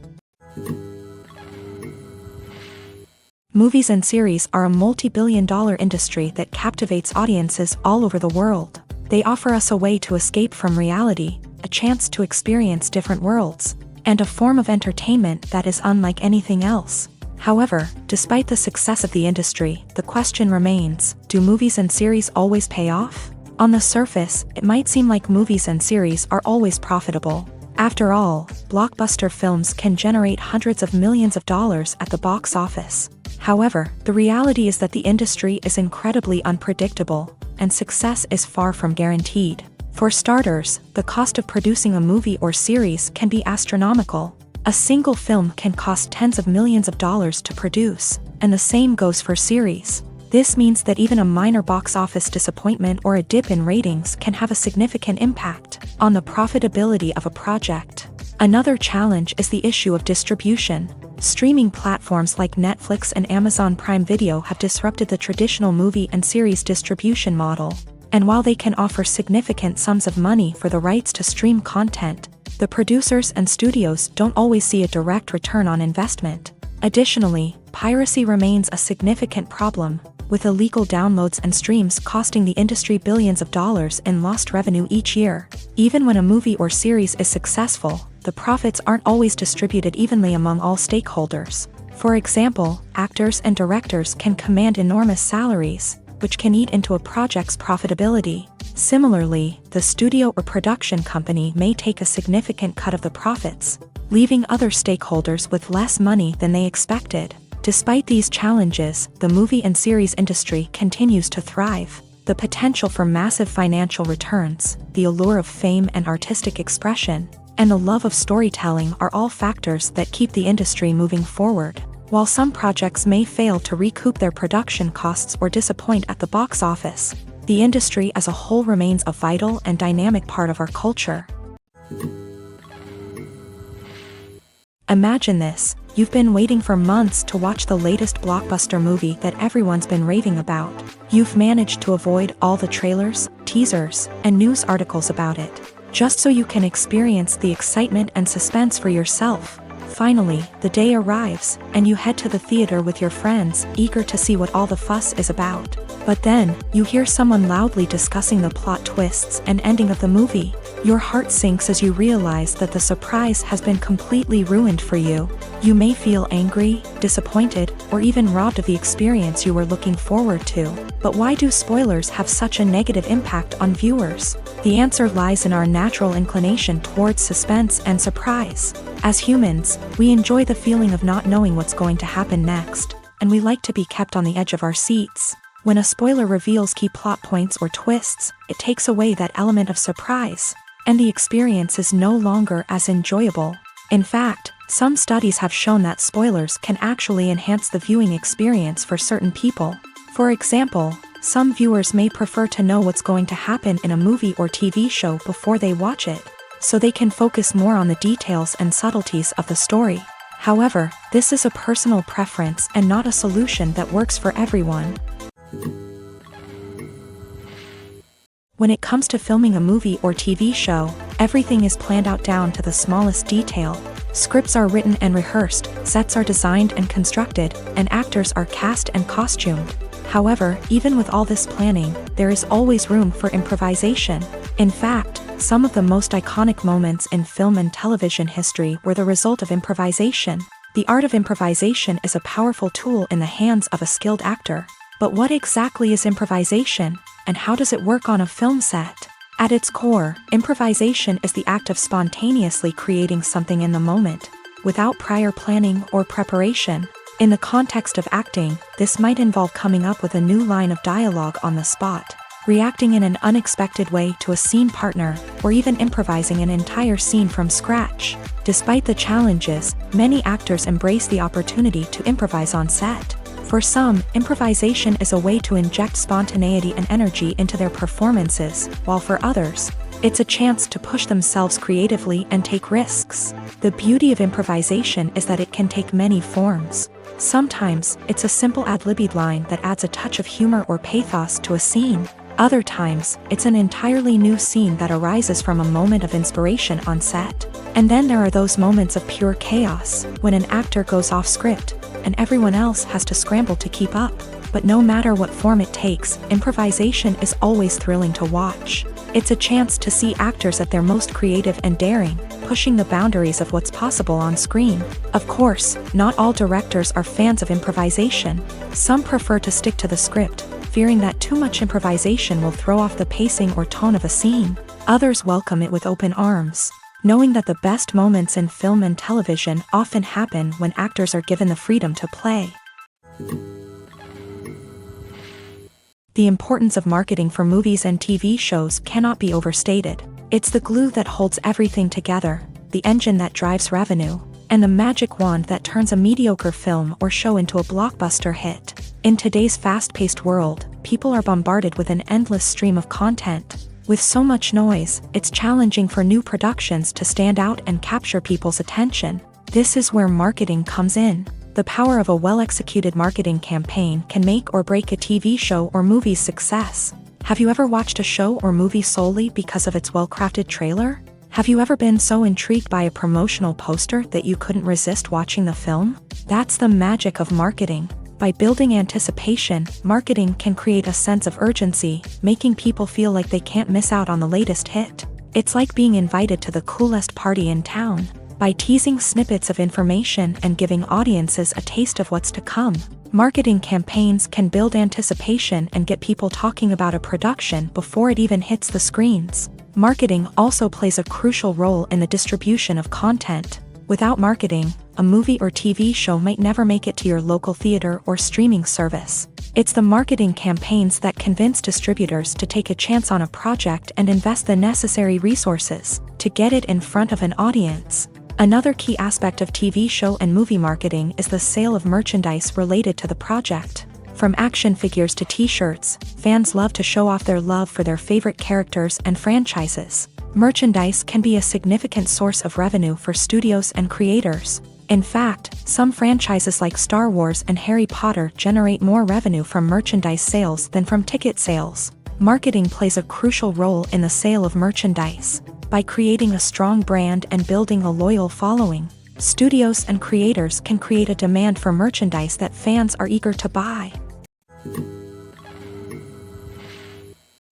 Movies and series are a multi-billion-dollar industry that captivates audiences all over the world. They offer us a way to escape from reality, a chance to experience different worlds, and a form of entertainment that is unlike anything else. However, despite the success of the industry, the question remains, do movies and series always pay off? On the surface, it might seem like movies and series are always profitable. After all, blockbuster films can generate hundreds of millions of dollars at the box office. However, the reality is that the industry is incredibly unpredictable, and success is far from guaranteed. For starters, the cost of producing a movie or series can be astronomical. A single film can cost tens of millions of dollars to produce, and the same goes for series. This means that even a minor box office disappointment or a dip in ratings can have a significant impact on the profitability of a project. Another challenge is the issue of distribution. Streaming platforms like Netflix and Amazon Prime Video have disrupted the traditional movie and series distribution model. And while they can offer significant sums of money for the rights to stream content, the producers and studios don't always see a direct return on investment. Additionally, piracy remains a significant problem, with illegal downloads and streams costing the industry billions of dollars in lost revenue each year. Even when a movie or series is successful, the profits aren't always distributed evenly among all stakeholders. For example, actors and directors can command enormous salaries, which can eat into a project's profitability. Similarly, the studio or production company may take a significant cut of the profits, leaving other stakeholders with less money than they expected. Despite these challenges, the movie and series industry continues to thrive. The potential for massive financial returns, the allure of fame and artistic expression, and the love of storytelling are all factors that keep the industry moving forward. While some projects may fail to recoup their production costs or disappoint at the box office, the industry as a whole remains a vital and dynamic part of our culture. Imagine this: you've been waiting for months to watch the latest blockbuster movie that everyone's been raving about. You've managed to avoid all the trailers, teasers, and news articles about it, just so you can experience the excitement and suspense for yourself. Finally, the day arrives, and you head to the theater with your friends, eager to see what all the fuss is about. But then, you hear someone loudly discussing the plot twists and ending of the movie. Your heart sinks as you realize that the surprise has been completely ruined for you. You may feel angry, disappointed, or even robbed of the experience you were looking forward to. But why do spoilers have such a negative impact on viewers? The answer lies in our natural inclination towards suspense and surprise. As humans, we enjoy the feeling of not knowing what's going to happen next, and we like to be kept on the edge of our seats. When a spoiler reveals key plot points or twists, it takes away that element of surprise, and the experience is no longer as enjoyable. In fact, some studies have shown that spoilers can actually enhance the viewing experience for certain people. For example, some viewers may prefer to know what's going to happen in a movie or TV show before they watch it, so they can focus more on the details and subtleties of the story. However, this is a personal preference and not a solution that works for everyone. When it comes to filming a movie or TV show, everything is planned out down to the smallest detail. Scripts are written and rehearsed, sets are designed and constructed, and actors are cast and costumed. However, even with all this planning, there is always room for improvisation. In fact, some of the most iconic moments in film and television history were the result of improvisation. The art of improvisation is a powerful tool in the hands of a skilled actor. But what exactly is improvisation, and how does it work on a film set? At its core, improvisation is the act of spontaneously creating something in the moment, without prior planning or preparation. In the context of acting, this might involve coming up with a new line of dialogue on the spot, reacting in an unexpected way to a scene partner, or even improvising an entire scene from scratch. Despite the challenges, many actors embrace the opportunity to improvise on set. For some, improvisation is a way to inject spontaneity and energy into their performances, while for others, it's a chance to push themselves creatively and take risks. The beauty of improvisation is that it can take many forms. Sometimes, it's a simple ad-libbed line that adds a touch of humor or pathos to a scene. Other times, it's an entirely new scene that arises from a moment of inspiration on set. And then there are those moments of pure chaos, when an actor goes off script, and everyone else has to scramble to keep up. But no matter what form it takes, improvisation is always thrilling to watch. It's a chance to see actors at their most creative and daring, pushing the boundaries of what's possible on screen. Of course, not all directors are fans of improvisation. Some prefer to stick to the script, fearing that too much improvisation will throw off the pacing or tone of a scene. Others welcome it with open arms, knowing that the best moments in film and television often happen when actors are given the freedom to play. The importance of marketing for movies and TV shows cannot be overstated. It's the glue that holds everything together, the engine that drives revenue, and the magic wand that turns a mediocre film or show into a blockbuster hit. In today's fast-paced world, people are bombarded with an endless stream of content. With so much noise, it's challenging for new productions to stand out and capture people's attention. This is where marketing comes in. The power of a well-executed marketing campaign can make or break a TV show or movie's success. Have you ever watched a show or movie solely because of its well-crafted trailer? Have you ever been so intrigued by a promotional poster that you couldn't resist watching the film? That's the magic of marketing. By building anticipation, marketing can create a sense of urgency, making people feel like they can't miss out on the latest hit. It's like being invited to the coolest party in town. By teasing snippets of information and giving audiences a taste of what's to come, Marketing campaigns can build anticipation and get people talking about a production before it even hits the screens. Marketing also plays a crucial role in the distribution of content. Without marketing, a movie or TV show might never make it to your local theater or streaming service. It's the marketing campaigns that convince distributors to take a chance on a project and invest the necessary resources to get it in front of an audience. Another key aspect of TV show and movie marketing is the sale of merchandise related to the project. From action figures to t-shirts, fans love to show off their love for their favorite characters and franchises. Merchandise can be a significant source of revenue for studios and creators. In fact, some franchises like Star Wars and Harry Potter generate more revenue from merchandise sales than from ticket sales. Marketing plays a crucial role in the sale of merchandise. By creating a strong brand and building a loyal following, studios and creators can create a demand for merchandise that fans are eager to buy.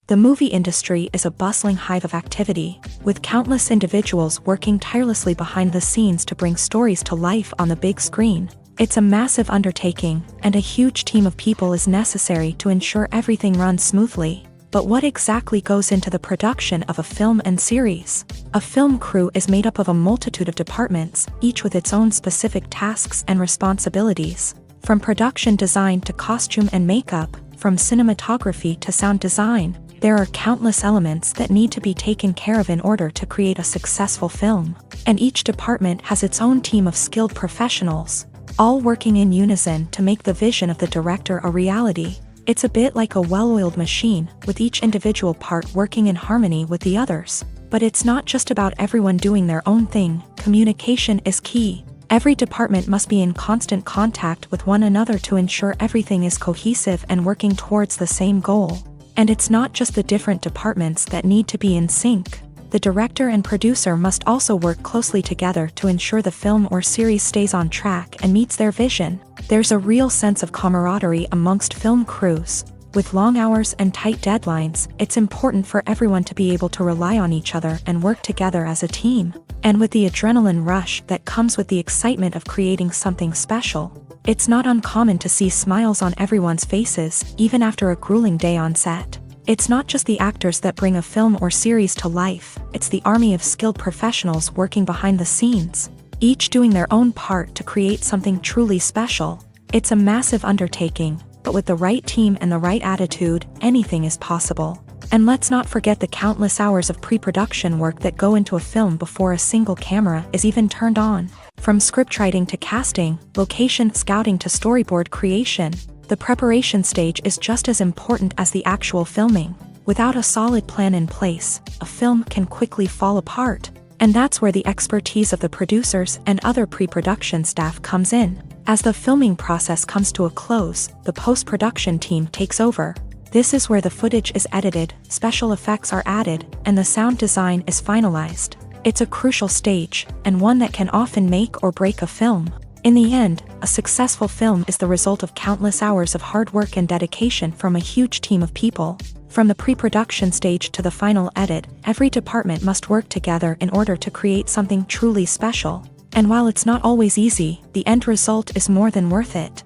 The movie industry is a bustling hive of activity, with countless individuals working tirelessly behind the scenes to bring stories to life on the big screen. It's a massive undertaking, and a huge team of people is necessary to ensure everything runs smoothly. But what exactly goes into the production of a film and series? A film crew is made up of a multitude of departments, each with its own specific tasks and responsibilities. From production design to costume and makeup, from cinematography to sound design, there are countless elements that need to be taken care of in order to create a successful film. And each department has its own team of skilled professionals, all working in unison to make the vision of the director a reality. It's a bit like a well-oiled machine, with each individual part working in harmony with the others. But it's not just about everyone doing their own thing. Communication is key. Every department must be in constant contact with one another to ensure everything is cohesive and working towards the same goal. And it's not just the different departments that need to be in sync. The director and producer must also work closely together to ensure the film or series stays on track and meets their vision. There's a real sense of camaraderie amongst film crews. With long hours and tight deadlines, it's important for everyone to be able to rely on each other and work together as a team. And with the adrenaline rush that comes with the excitement of creating something special, it's not uncommon to see smiles on everyone's faces, even after a grueling day on set. It's not just the actors that bring a film or series to life, it's the army of skilled professionals working behind the scenes, each doing their own part to create something truly special. It's a massive undertaking, but with the right team and the right attitude, anything is possible. And let's not forget the countless hours of pre-production work that go into a film before a single camera is even turned on. From scriptwriting to casting, location scouting to storyboard creation, the preparation stage is just as important as the actual filming. Without a solid plan in place, a film can quickly fall apart. And that's where the expertise of the producers and other pre-production staff comes in. As the filming process comes to a close, the post-production team takes over. This is where the footage is edited, special effects are added, and the sound design is finalized. It's a crucial stage, and one that can often make or break a film. In the end, a successful film is the result of countless hours of hard work and dedication from a huge team of people. From the pre-production stage to the final edit, every department must work together in order to create something truly special. And while it's not always easy, the end result is more than worth it.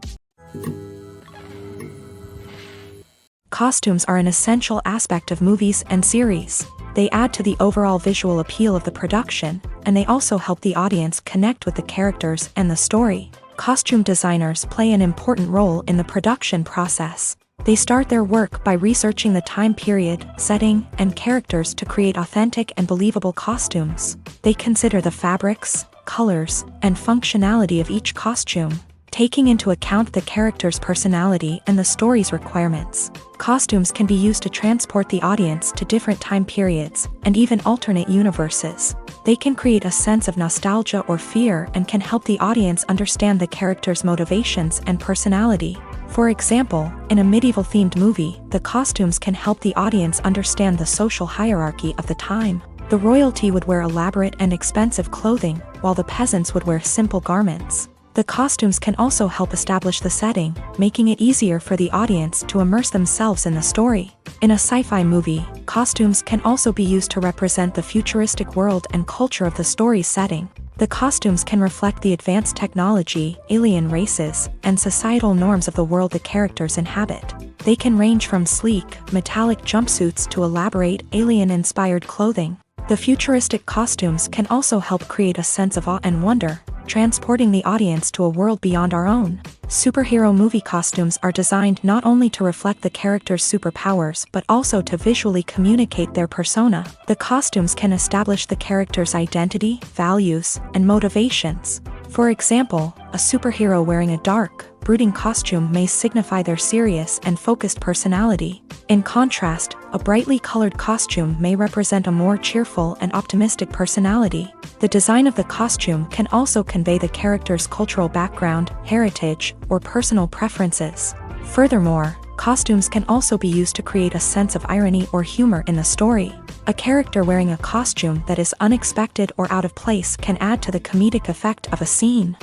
Costumes are an essential aspect of movies and series. They add to the overall visual appeal of the production, and they also help the audience connect with the characters and the story. Costume designers play an important role in the production process. They start their work by researching the time period, setting, and characters to create authentic and believable costumes. They consider the fabrics, colors, and functionality of each costume, taking into account the character's personality and the story's requirements. Costumes can be used to transport the audience to different time periods and even alternate universes. They can create a sense of nostalgia or fear and can help the audience understand the character's motivations and personality. For example, in a medieval-themed movie, the costumes can help the audience understand the social hierarchy of the time. The royalty would wear elaborate and expensive clothing, while the peasants would wear simple garments. The costumes can also help establish the setting, making it easier for the audience to immerse themselves in the story. In a sci-fi movie, costumes can also be used to represent the futuristic world and culture of the story's setting. The costumes can reflect the advanced technology, alien races, and societal norms of the world the characters inhabit. They can range from sleek, metallic jumpsuits to elaborate, alien-inspired clothing. The futuristic costumes can also help create a sense of awe and wonder, transporting the audience to a world beyond our own. Superhero movie costumes are designed not only to reflect the character's superpowers but also to visually communicate their persona. The costumes can establish the character's identity, values, and motivations. For example, a superhero wearing a dark, brooding costume may signify their serious and focused personality. In contrast, a brightly colored costume may represent a more cheerful and optimistic personality. The design of the costume can also convey the character's cultural background, heritage, or personal preferences. Furthermore, costumes can also be used to create a sense of irony or humor in the story. A character wearing a costume that is unexpected or out of place can add to the comedic effect of a scene.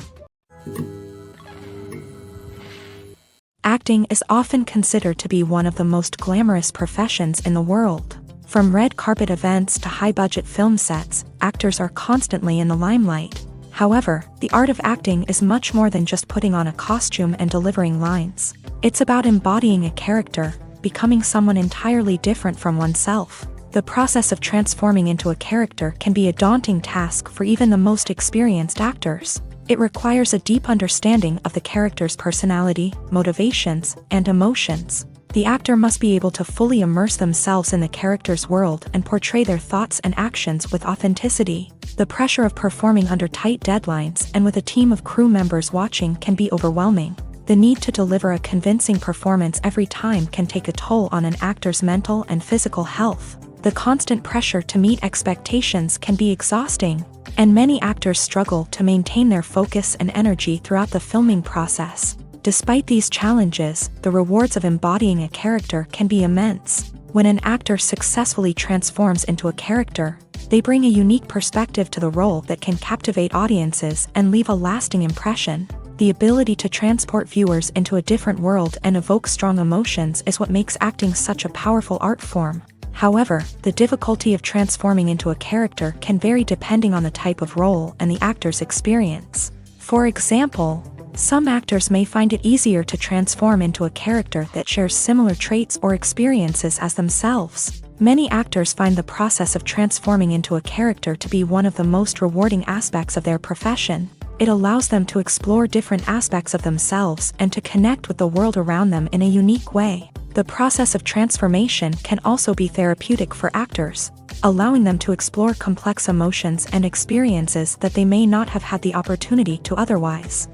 Acting is often considered to be one of the most glamorous professions in the world. From red carpet events to high-budget film sets, actors are constantly in the limelight. However, the art of acting is much more than just putting on a costume and delivering lines. It's about embodying a character, becoming someone entirely different from oneself. The process of transforming into a character can be a daunting task for even the most experienced actors. It requires a deep understanding of the character's personality, motivations, and emotions. The actor must be able to fully immerse themselves in the character's world and portray their thoughts and actions with authenticity. The pressure of performing under tight deadlines and with a team of crew members watching can be overwhelming. The need to deliver a convincing performance every time can take a toll on an actor's mental and physical health. The constant pressure to meet expectations can be exhausting, and many actors struggle to maintain their focus and energy throughout the filming process. Despite these challenges, the rewards of embodying a character can be immense. When an actor successfully transforms into a character, they bring a unique perspective to the role that can captivate audiences and leave a lasting impression. The ability to transport viewers into a different world and evoke strong emotions is what makes acting such a powerful art form. However, the difficulty of transforming into a character can vary depending on the type of role and the actor's experience. For example, some actors may find it easier to transform into a character that shares similar traits or experiences as themselves. Many actors find the process of transforming into a character to be one of the most rewarding aspects of their profession. It allows them to explore different aspects of themselves and to connect with the world around them in a unique way. The process of transformation can also be therapeutic for actors, allowing them to explore complex emotions and experiences that they may not have had the opportunity to otherwise.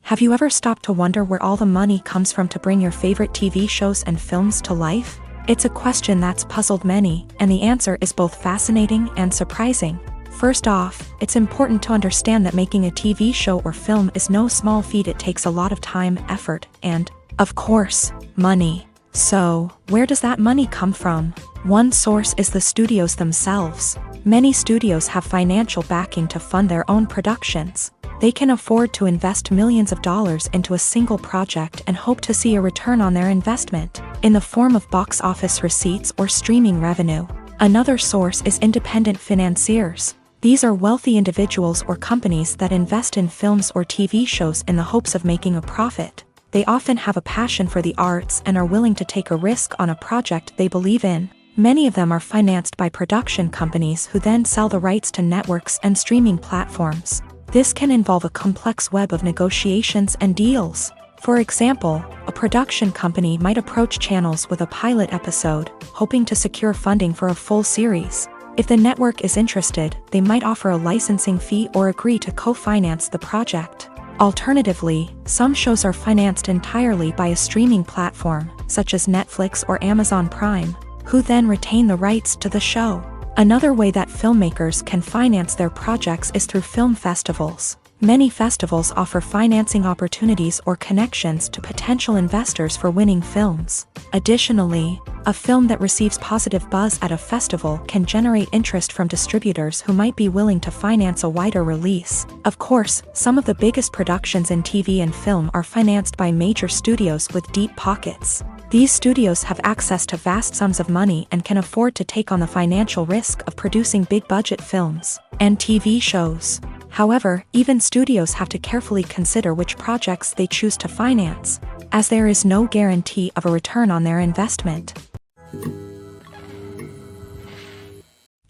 Have you ever stopped to wonder where all the money comes from to bring your favorite TV shows and films to life? It's a question that's puzzled many, and the answer is both fascinating and surprising. First off, it's important to understand that making a TV show or film is no small feat. It takes a lot of time, effort, and, of course, money. So, where does that money come from? One source is the studios themselves. Many studios have financial backing to fund their own productions. They can afford to invest millions of dollars into a single project and hope to see a return on their investment, in the form of box office receipts or streaming revenue. Another source is independent financiers. These are wealthy individuals or companies that invest in films or TV shows in the hopes of making a profit. They often have a passion for the arts and are willing to take a risk on a project they believe in. Many of them are financed by production companies who then sell the rights to networks and streaming platforms. This can involve a complex web of negotiations and deals. For example, a production company might approach channels with a pilot episode, hoping to secure funding for a full series. If the network is interested, they might offer a licensing fee or agree to co-finance the project. Alternatively, some shows are financed entirely by a streaming platform, such as Netflix or Amazon Prime, who then retain the rights to the show. Another way that filmmakers can finance their projects is through film festivals. Many festivals offer financing opportunities or connections to potential investors for winning films. Additionally, a film that receives positive buzz at a festival can generate interest from distributors who might be willing to finance a wider release. Of course, some of the biggest productions in TV and film are financed by major studios with deep pockets. These studios have access to vast sums of money and can afford to take on the financial risk of producing big-budget films and TV shows. However, even studios have to carefully consider which projects they choose to finance, as there is no guarantee of a return on their investment.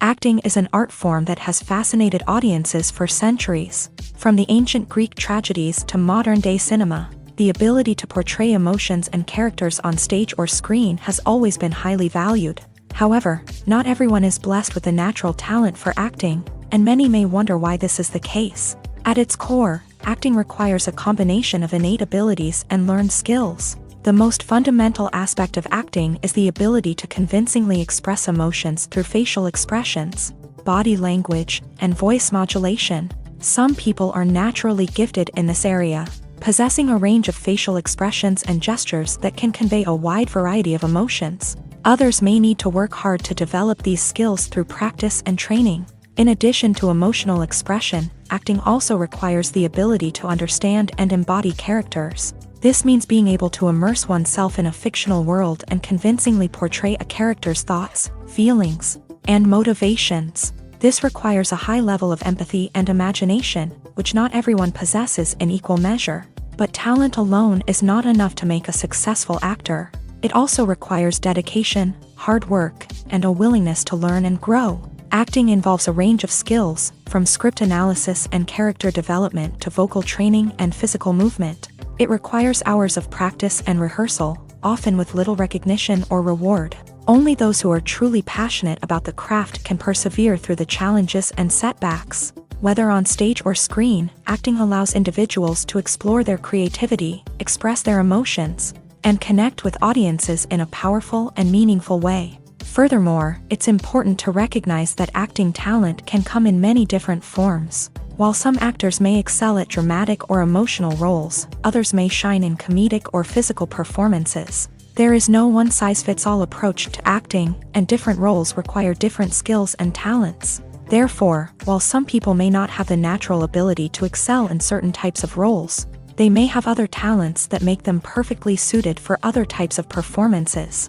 Acting is an art form that has fascinated audiences for centuries. From the ancient Greek tragedies to modern-day cinema, the ability to portray emotions and characters on stage or screen has always been highly valued. However, not everyone is blessed with a natural talent for acting, and many may wonder why this is the case. At its core, acting requires a combination of innate abilities and learned skills. The most fundamental aspect of acting is the ability to convincingly express emotions through facial expressions, body language, and voice modulation. Some people are naturally gifted in this area, possessing a range of facial expressions and gestures that can convey a wide variety of emotions. Others may need to work hard to develop these skills through practice and training. In addition to emotional expression, acting also requires the ability to understand and embody characters. This means being able to immerse oneself in a fictional world and convincingly portray a character's thoughts, feelings, and motivations. This requires a high level of empathy and imagination, which not everyone possesses in equal measure. But talent alone is not enough to make a successful actor. It also requires dedication, hard work, and a willingness to learn and grow. Acting involves a range of skills, from script analysis and character development to vocal training and physical movement. It requires hours of practice and rehearsal, often with little recognition or reward. Only those who are truly passionate about the craft can persevere through the challenges and setbacks. Whether on stage or screen, acting allows individuals to explore their creativity, express their emotions, and connect with audiences in a powerful and meaningful way. Furthermore, it's important to recognize that acting talent can come in many different forms. While some actors may excel at dramatic or emotional roles, others may shine in comedic or physical performances. There is no one-size-fits-all approach to acting, and different roles require different skills and talents. Therefore, while some people may not have the natural ability to excel in certain types of roles, they may have other talents that make them perfectly suited for other types of performances.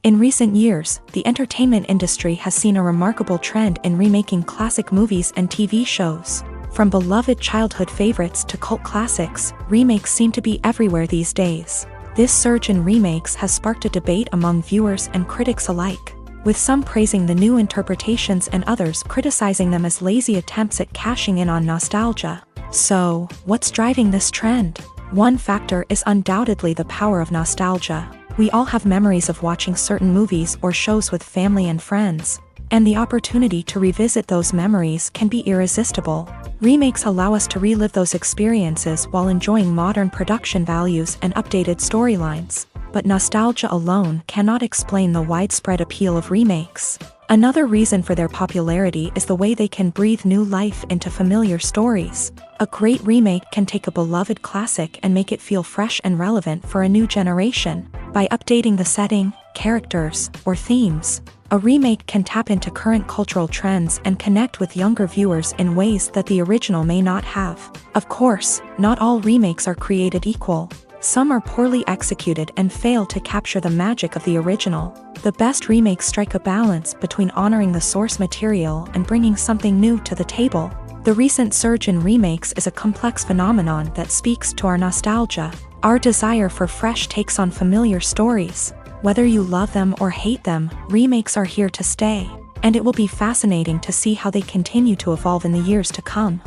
In recent years, the entertainment industry has seen a remarkable trend in remaking classic movies and TV shows. From beloved childhood favorites to cult classics, remakes seem to be everywhere these days. This surge in remakes has sparked a debate among viewers and critics alike, with some praising the new interpretations and others criticizing them as lazy attempts at cashing in on nostalgia. So, what's driving this trend? One factor is undoubtedly the power of nostalgia. We all have memories of watching certain movies or shows with family and friends, and the opportunity to revisit those memories can be irresistible. Remakes allow us to relive those experiences while enjoying modern production values and updated storylines. But nostalgia alone cannot explain the widespread appeal of remakes. Another reason for their popularity is the way they can breathe new life into familiar stories. A great remake can take a beloved classic and make it feel fresh and relevant for a new generation. By updating the setting, characters, or themes, a remake can tap into current cultural trends and connect with younger viewers in ways that the original may not have. Of course, not all remakes are created equal. Some are poorly executed and fail to capture the magic of the original. The best remakes strike a balance between honoring the source material and bringing something new to the table. The recent surge in remakes is a complex phenomenon that speaks to our nostalgia, our desire for fresh takes on familiar stories. Whether you love them or hate them, remakes are here to stay, and it will be fascinating to see how they continue to evolve in the years to come.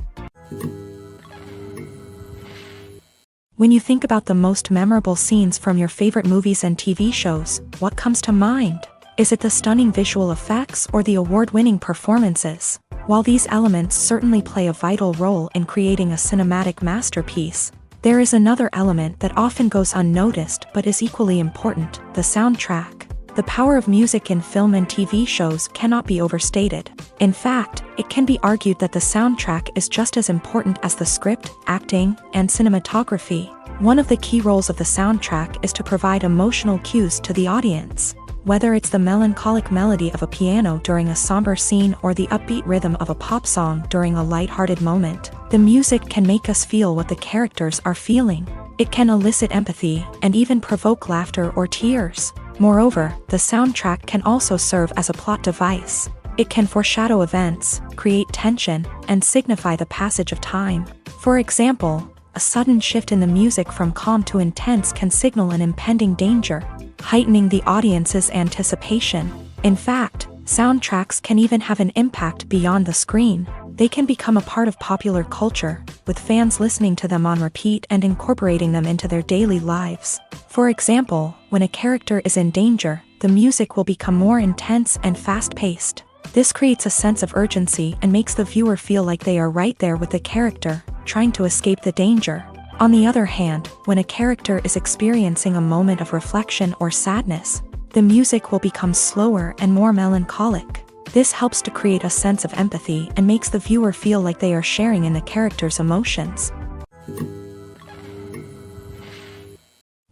When you think about the most memorable scenes from your favorite movies and TV shows, what comes to mind? Is it the stunning visual effects or the award-winning performances? While these elements certainly play a vital role in creating a cinematic masterpiece, there is another element that often goes unnoticed but is equally important: the soundtrack. The power of music in film and TV shows cannot be overstated. In fact, it can be argued that the soundtrack is just as important as the script, acting, and cinematography. One of the key roles of the soundtrack is to provide emotional cues to the audience. Whether it's the melancholic melody of a piano during a somber scene or the upbeat rhythm of a pop song during a light-hearted moment, the music can make us feel what the characters are feeling. It can elicit empathy and even provoke laughter or tears. Moreover, the soundtrack can also serve as a plot device. It can foreshadow events, create tension, and signify the passage of time. For example, a sudden shift in the music from calm to intense can signal an impending danger, heightening the audience's anticipation. In fact, soundtracks can even have an impact beyond the screen. They can become a part of popular culture, with fans listening to them on repeat and incorporating them into their daily lives. For example, when a character is in danger, the music will become more intense and fast-paced. This creates a sense of urgency and makes the viewer feel like they are right there with the character, trying to escape the danger. On the other hand, when a character is experiencing a moment of reflection or sadness, the music will become slower and more melancholic. This helps to create a sense of empathy and makes the viewer feel like they are sharing in the character's emotions.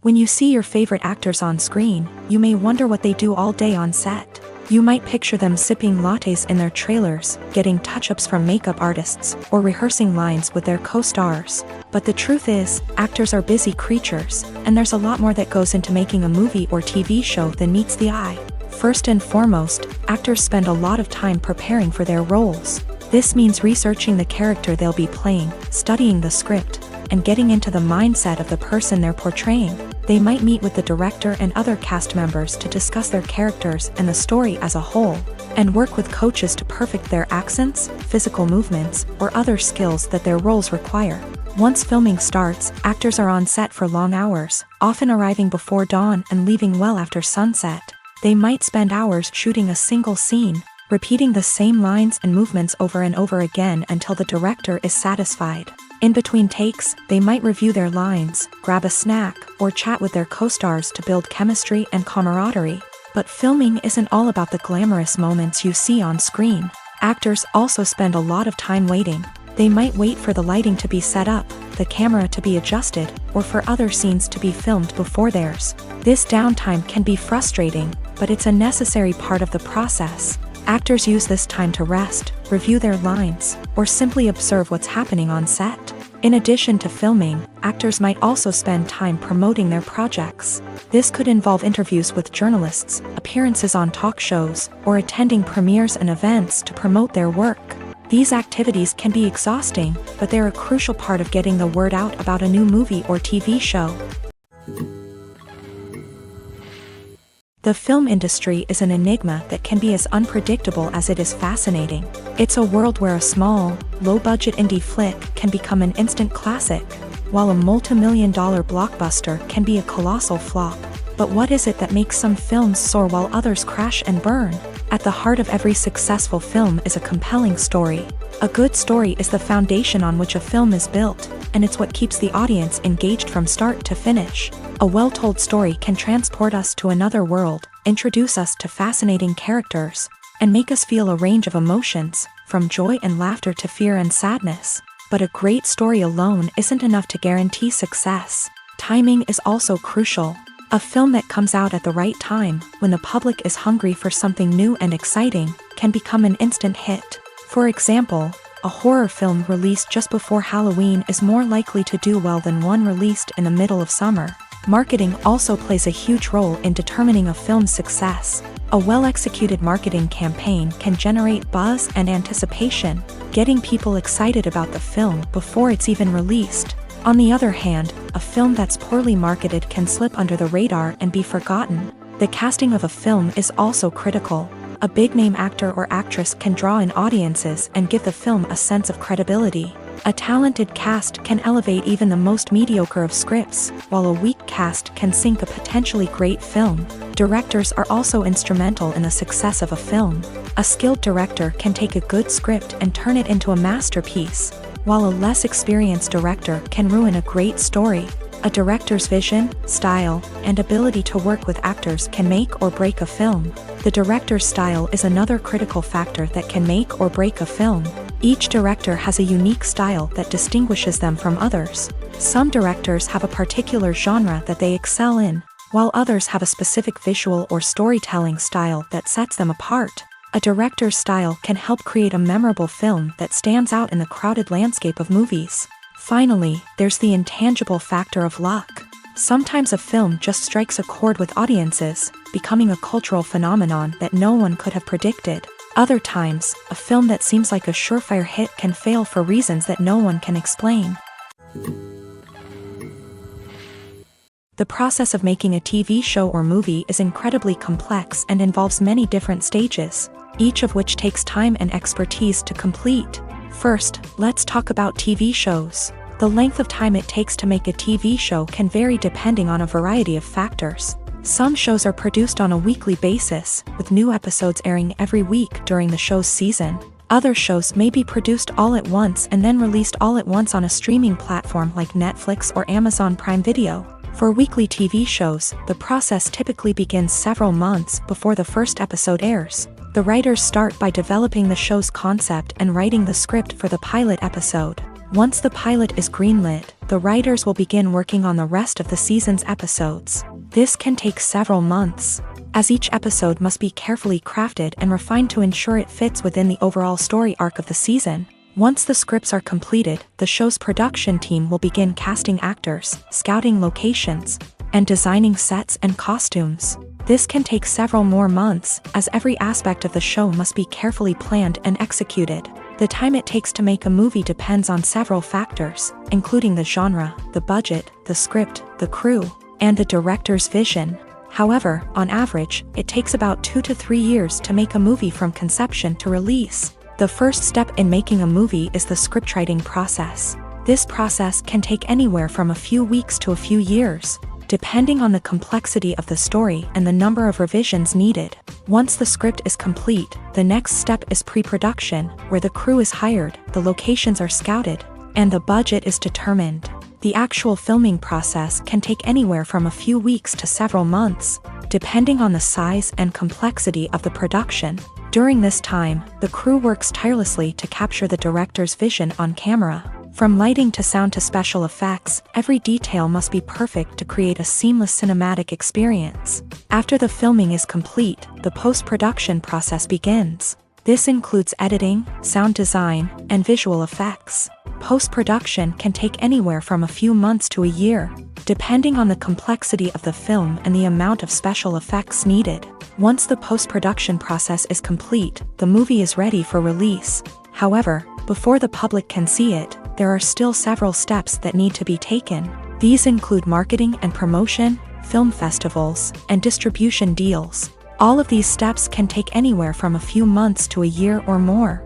When you see your favorite actors on screen, you may wonder what they do all day on set. You might picture them sipping lattes in their trailers, getting touch-ups from makeup artists, or rehearsing lines with their co-stars. But the truth is, actors are busy creatures, and there's a lot more that goes into making a movie or TV show than meets the eye. First and foremost, actors spend a lot of time preparing for their roles. This means researching the character they'll be playing, studying the script, and getting into the mindset of the person they're portraying. They might meet with the director and other cast members to discuss their characters and the story as a whole, and work with coaches to perfect their accents, physical movements, or other skills that their roles require. Once filming starts, actors are on set for long hours, often arriving before dawn and leaving well after sunset. They might spend hours shooting a single scene, repeating the same lines and movements over and over again until the director is satisfied. In between takes, they might review their lines, grab a snack, or chat with their co-stars to build chemistry and camaraderie. But filming isn't all about the glamorous moments you see on screen. Actors also spend a lot of time waiting. They might wait for the lighting to be set up, the camera to be adjusted, or for other scenes to be filmed before theirs. This downtime can be frustrating, but it's a necessary part of the process. Actors use this time to rest, review their lines, or simply observe what's happening on set. In addition to filming, actors might also spend time promoting their projects. This could involve interviews with journalists, appearances on talk shows, or attending premieres and events to promote their work. These activities can be exhausting, but they're a crucial part of getting the word out about a new movie or TV show. The film industry is an enigma that can be as unpredictable as it is fascinating. It's a world where a small, low-budget indie flick can become an instant classic, while a multi-million-dollar blockbuster can be a colossal flop. But what is it that makes some films soar while others crash and burn? At the heart of every successful film is a compelling story. A good story is the foundation on which a film is built, and it's what keeps the audience engaged from start to finish. A well-told story can transport us to another world, introduce us to fascinating characters, and make us feel a range of emotions, from joy and laughter to fear and sadness. But a great story alone isn't enough to guarantee success. Timing is also crucial. A film that comes out at the right time, when the public is hungry for something new and exciting, can become an instant hit. For example, a horror film released just before Halloween is more likely to do well than one released in the middle of summer. Marketing also plays a huge role in determining a film's success. A well-executed marketing campaign can generate buzz and anticipation, getting people excited about the film before it's even released. On the other hand, a film that's poorly marketed can slip under the radar and be forgotten. The casting of a film is also critical. A big-name actor or actress can draw in audiences and give the film a sense of credibility. A talented cast can elevate even the most mediocre of scripts, while a weak cast can sink a potentially great film. Directors are also instrumental in the success of a film. A skilled director can take a good script and turn it into a masterpiece, while a less experienced director can ruin a great story. A director's vision, style, and ability to work with actors can make or break a film. The director's style is another critical factor that can make or break a film. Each director has a unique style that distinguishes them from others. Some directors have a particular genre that they excel in, while others have a specific visual or storytelling style that sets them apart. A director's style can help create a memorable film that stands out in the crowded landscape of movies. Finally, there's the intangible factor of luck. Sometimes a film just strikes a chord with audiences, becoming a cultural phenomenon that no one could have predicted. Other times, a film that seems like a surefire hit can fail for reasons that no one can explain. The process of making a TV show or movie is incredibly complex and involves many different stages, each of which takes time and expertise to complete. First, let's talk about TV shows. The length of time it takes to make a TV show can vary depending on a variety of factors. Some shows are produced on a weekly basis, with new episodes airing every week during the show's season. Other shows may be produced all at once and then released all at once on a streaming platform like Netflix or Amazon Prime Video. For weekly TV shows, the process typically begins several months before the first episode airs. The writers start by developing the show's concept and writing the script for the pilot episode. Once the pilot is greenlit, the writers will begin working on the rest of the season's episodes. This can take several months, as each episode must be carefully crafted and refined to ensure it fits within the overall story arc of the season. Once the scripts are completed, the show's production team will begin casting actors, scouting locations, and designing sets and costumes. This can take several more months, as every aspect of the show must be carefully planned and executed. The time it takes to make a movie depends on several factors, including the genre, the budget, the script, the crew, and the director's vision. However, on average, it takes about 2 to 3 years to make a movie from conception to release. The first step in making a movie is the scriptwriting process. This process can take anywhere from a few weeks to a few years, depending on the complexity of the story and the number of revisions needed. Once the script is complete, the next step is pre-production, where the crew is hired, the locations are scouted, and the budget is determined. The actual filming process can take anywhere from a few weeks to several months, depending on the size and complexity of the production. During this time, the crew works tirelessly to capture the director's vision on camera. From lighting to sound to special effects, every detail must be perfect to create a seamless cinematic experience. After the filming is complete, the post-production process begins. This includes editing, sound design, and visual effects. Post-production can take anywhere from a few months to a year, depending on the complexity of the film and the amount of special effects needed. Once the post-production process is complete, the movie is ready for release. However, before the public can see it, there are still several steps that need to be taken. These include marketing and promotion, film festivals, and distribution deals. All of these steps can take anywhere from a few months to a year or more.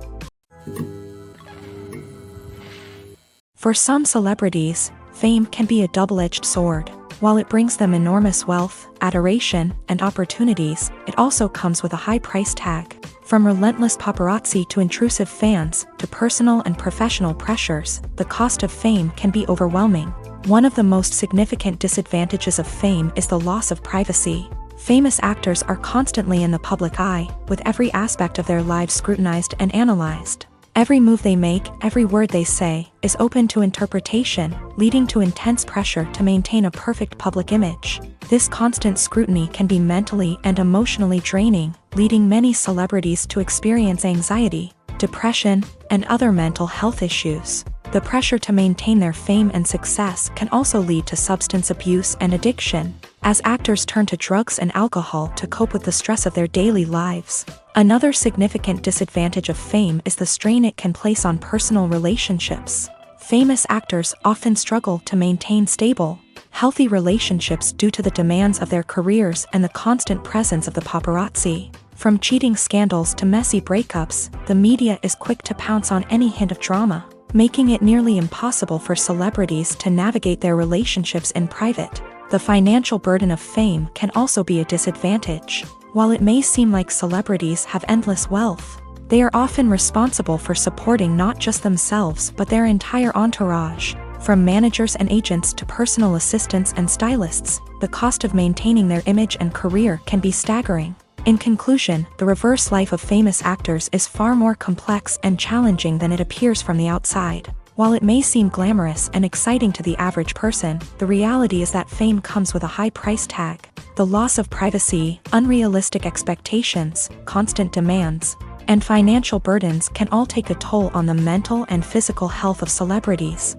For some celebrities, fame can be a double-edged sword. While it brings them enormous wealth, adoration, and opportunities, it also comes with a high price tag. From relentless paparazzi to intrusive fans, to personal and professional pressures, the cost of fame can be overwhelming. One of the most significant disadvantages of fame is the loss of privacy. Famous actors are constantly in the public eye, with every aspect of their lives scrutinized and analyzed. Every move they make, every word they say, is open to interpretation, leading to intense pressure to maintain a perfect public image. This constant scrutiny can be mentally and emotionally draining, leading many celebrities to experience anxiety, depression, and other mental health issues. The pressure to maintain their fame and success can also lead to substance abuse and addiction, as actors turn to drugs and alcohol to cope with the stress of their daily lives. Another significant disadvantage of fame is the strain it can place on personal relationships. Famous actors often struggle to maintain stable, healthy relationships due to the demands of their careers and the constant presence of the paparazzi. From cheating scandals to messy breakups, the media is quick to pounce on any hint of drama, making it nearly impossible for celebrities to navigate their relationships in private. The financial burden of fame can also be a disadvantage. While it may seem like celebrities have endless wealth, they are often responsible for supporting not just themselves but their entire entourage. From managers and agents to personal assistants and stylists, the cost of maintaining their image and career can be staggering. In conclusion, the reverse life of famous actors is far more complex and challenging than it appears from the outside. While it may seem glamorous and exciting to the average person, the reality is that fame comes with a high price tag. The loss of privacy, unrealistic expectations, constant demands, and financial burdens can all take a toll on the mental and physical health of celebrities.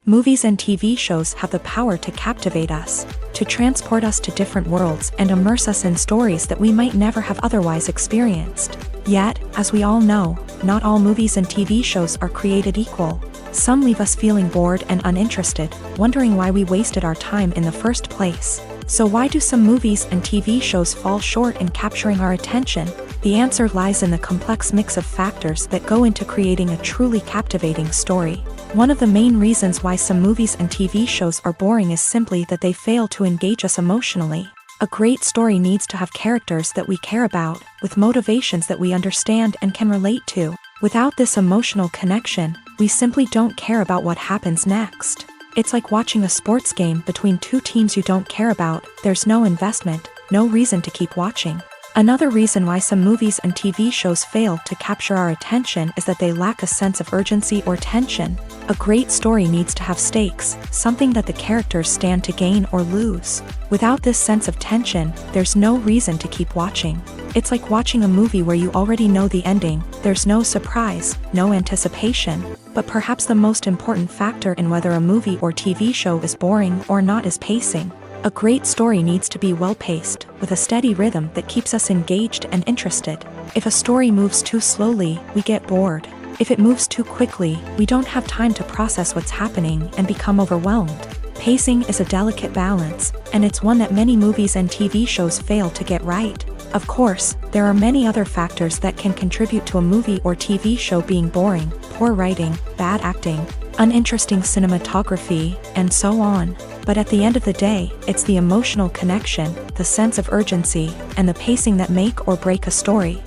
Movies and TV shows have the power to captivate us, to transport us to different worlds and immerse us in stories that we might never have otherwise experienced. Yet, as we all know, not all movies and TV shows are created equal. Some leave us feeling bored and uninterested, wondering why we wasted our time in the first place. So why do some movies and TV shows fall short in capturing our attention? The answer lies in the complex mix of factors that go into creating a truly captivating story. One of the main reasons why some movies and TV shows are boring is simply that they fail to engage us emotionally. A great story needs to have characters that we care about, with motivations that we understand and can relate to. Without this emotional connection, we simply don't care about what happens next. It's like watching a sports game between two teams you don't care about. There's no investment, no reason to keep watching. Another reason why some movies and TV shows fail to capture our attention is that they lack a sense of urgency or tension. A great story needs to have stakes, something that the characters stand to gain or lose. Without this sense of tension, there's no reason to keep watching. It's like watching a movie where you already know the ending. There's no surprise, no anticipation. But perhaps the most important factor in whether a movie or TV show is boring or not is pacing. A great story needs to be well-paced, with a steady rhythm that keeps us engaged and interested. If a story moves too slowly, we get bored. If it moves too quickly, we don't have time to process what's happening and become overwhelmed. Pacing is a delicate balance, and it's one that many movies and TV shows fail to get right. Of course, there are many other factors that can contribute to a movie or TV show being boring: poor writing, bad acting, uninteresting cinematography, and so on. But at the end of the day, it's the emotional connection, the sense of urgency, and the pacing that make or break a story.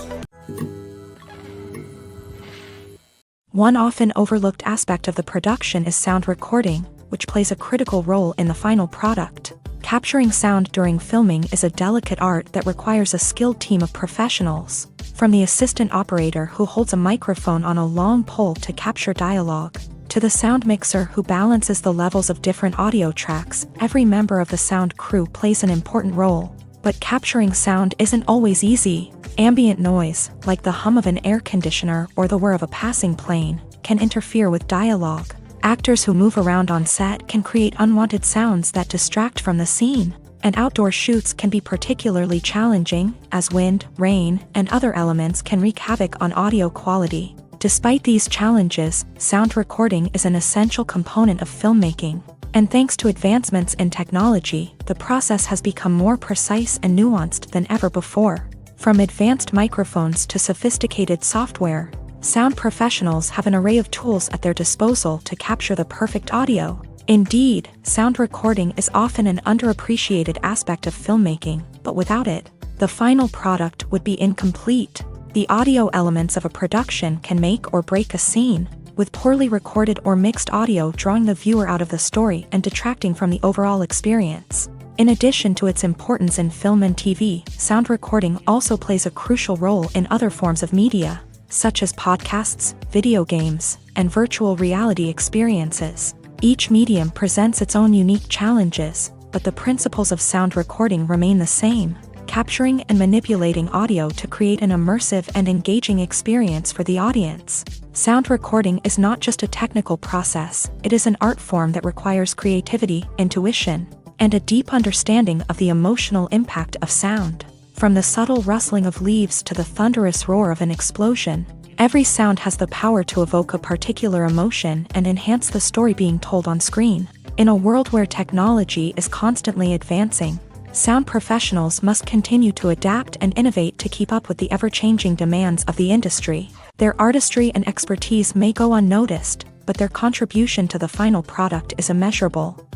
One often overlooked aspect of the production is sound recording, which plays a critical role in the final product. Capturing sound during filming is a delicate art that requires a skilled team of professionals. From the assistant operator who holds a microphone on a long pole to capture dialogue, to the sound mixer who balances the levels of different audio tracks, every member of the sound crew plays an important role. But capturing sound isn't always easy. Ambient noise, like the hum of an air conditioner or the whir of a passing plane, can interfere with dialogue. Actors who move around on set can create unwanted sounds that distract from the scene. And outdoor shoots can be particularly challenging, as wind, rain, and other elements can wreak havoc on audio quality. Despite these challenges, sound recording is an essential component of filmmaking. And thanks to advancements in technology, the process has become more precise and nuanced than ever before. From advanced microphones to sophisticated software, sound professionals have an array of tools at their disposal to capture the perfect audio. Indeed, sound recording is often an underappreciated aspect of filmmaking, but without it, the final product would be incomplete. The audio elements of a production can make or break a scene, with poorly recorded or mixed audio drawing the viewer out of the story and detracting from the overall experience. In addition to its importance in film and TV, sound recording also plays a crucial role in other forms of media, such as podcasts, video games, and virtual reality experiences. Each medium presents its own unique challenges, but the principles of sound recording remain the same: capturing and manipulating audio to create an immersive and engaging experience for the audience. Sound recording is not just a technical process, it is an art form that requires creativity, intuition, and a deep understanding of the emotional impact of sound. From the subtle rustling of leaves to the thunderous roar of an explosion, every sound has the power to evoke a particular emotion and enhance the story being told on screen. In a world where technology is constantly advancing, sound professionals must continue to adapt and innovate to keep up with the ever-changing demands of the industry. Their artistry and expertise may go unnoticed, but their contribution to the final product is immeasurable.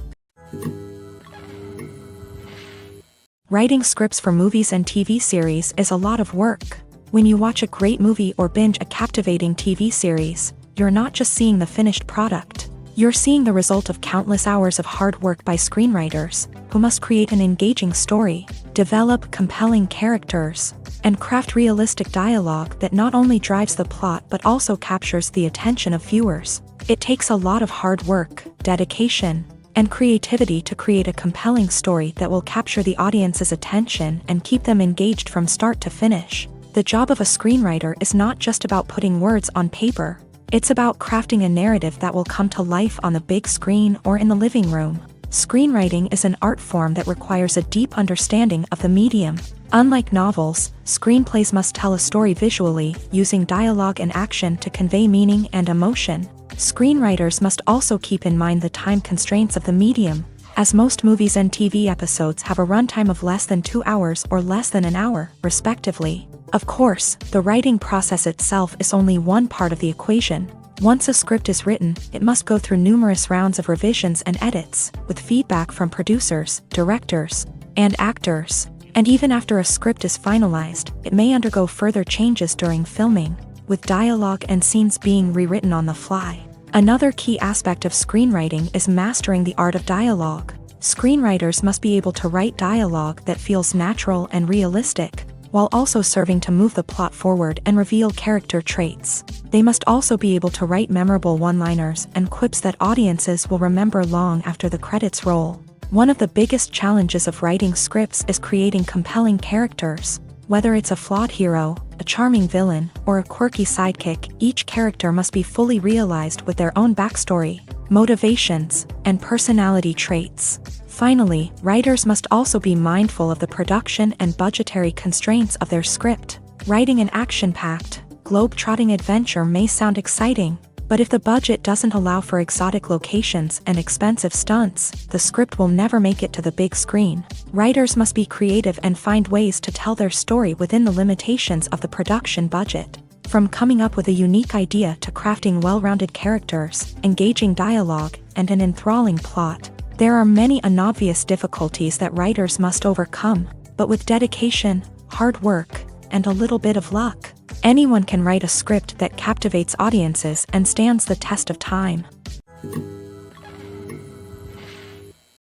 Writing scripts for movies and TV series is a lot of work. When you watch a great movie or binge a captivating TV series, you're not just seeing the finished product. You're seeing the result of countless hours of hard work by screenwriters, who must create an engaging story, develop compelling characters, and craft realistic dialogue that not only drives the plot but also captures the attention of viewers. It takes a lot of hard work, dedication, and creativity to create a compelling story that will capture the audience's attention and keep them engaged from start to finish. The job of a screenwriter is not just about putting words on paper. It's about crafting a narrative that will come to life on the big screen or in the living room. Screenwriting is an art form that requires a deep understanding of the medium. Unlike novels, screenplays must tell a story visually, using dialogue and action to convey meaning and emotion. Screenwriters must also keep in mind the time constraints of the medium, as most movies and TV episodes have a runtime of less than 2 hours or less than an hour, respectively. Of course, the writing process itself is only one part of the equation. Once a script is written, it must go through numerous rounds of revisions and edits, with feedback from producers, directors, and actors. And even after a script is finalized, it may undergo further changes during filming, with dialogue and scenes being rewritten on the fly. Another key aspect of screenwriting is mastering the art of dialogue. Screenwriters must be able to write dialogue that feels natural and realistic, while also serving to move the plot forward and reveal character traits. They must also be able to write memorable one-liners and quips that audiences will remember long after the credits roll. One of the biggest challenges of writing scripts is creating compelling characters. Whether it's a flawed hero, a charming villain, or a quirky sidekick, each character must be fully realized with their own backstory, motivations, and personality traits. Finally, writers must also be mindful of the production and budgetary constraints of their script. Writing an action-packed, globe-trotting adventure may sound exciting, but if the budget doesn't allow for exotic locations and expensive stunts, the script will never make it to the big screen. Writers must be creative and find ways to tell their story within the limitations of the production budget. From coming up with a unique idea to crafting well-rounded characters, engaging dialogue, and an enthralling plot, there are many unobvious difficulties that writers must overcome, but with dedication, hard work, and a little bit of luck, anyone can write a script that captivates audiences and stands the test of time.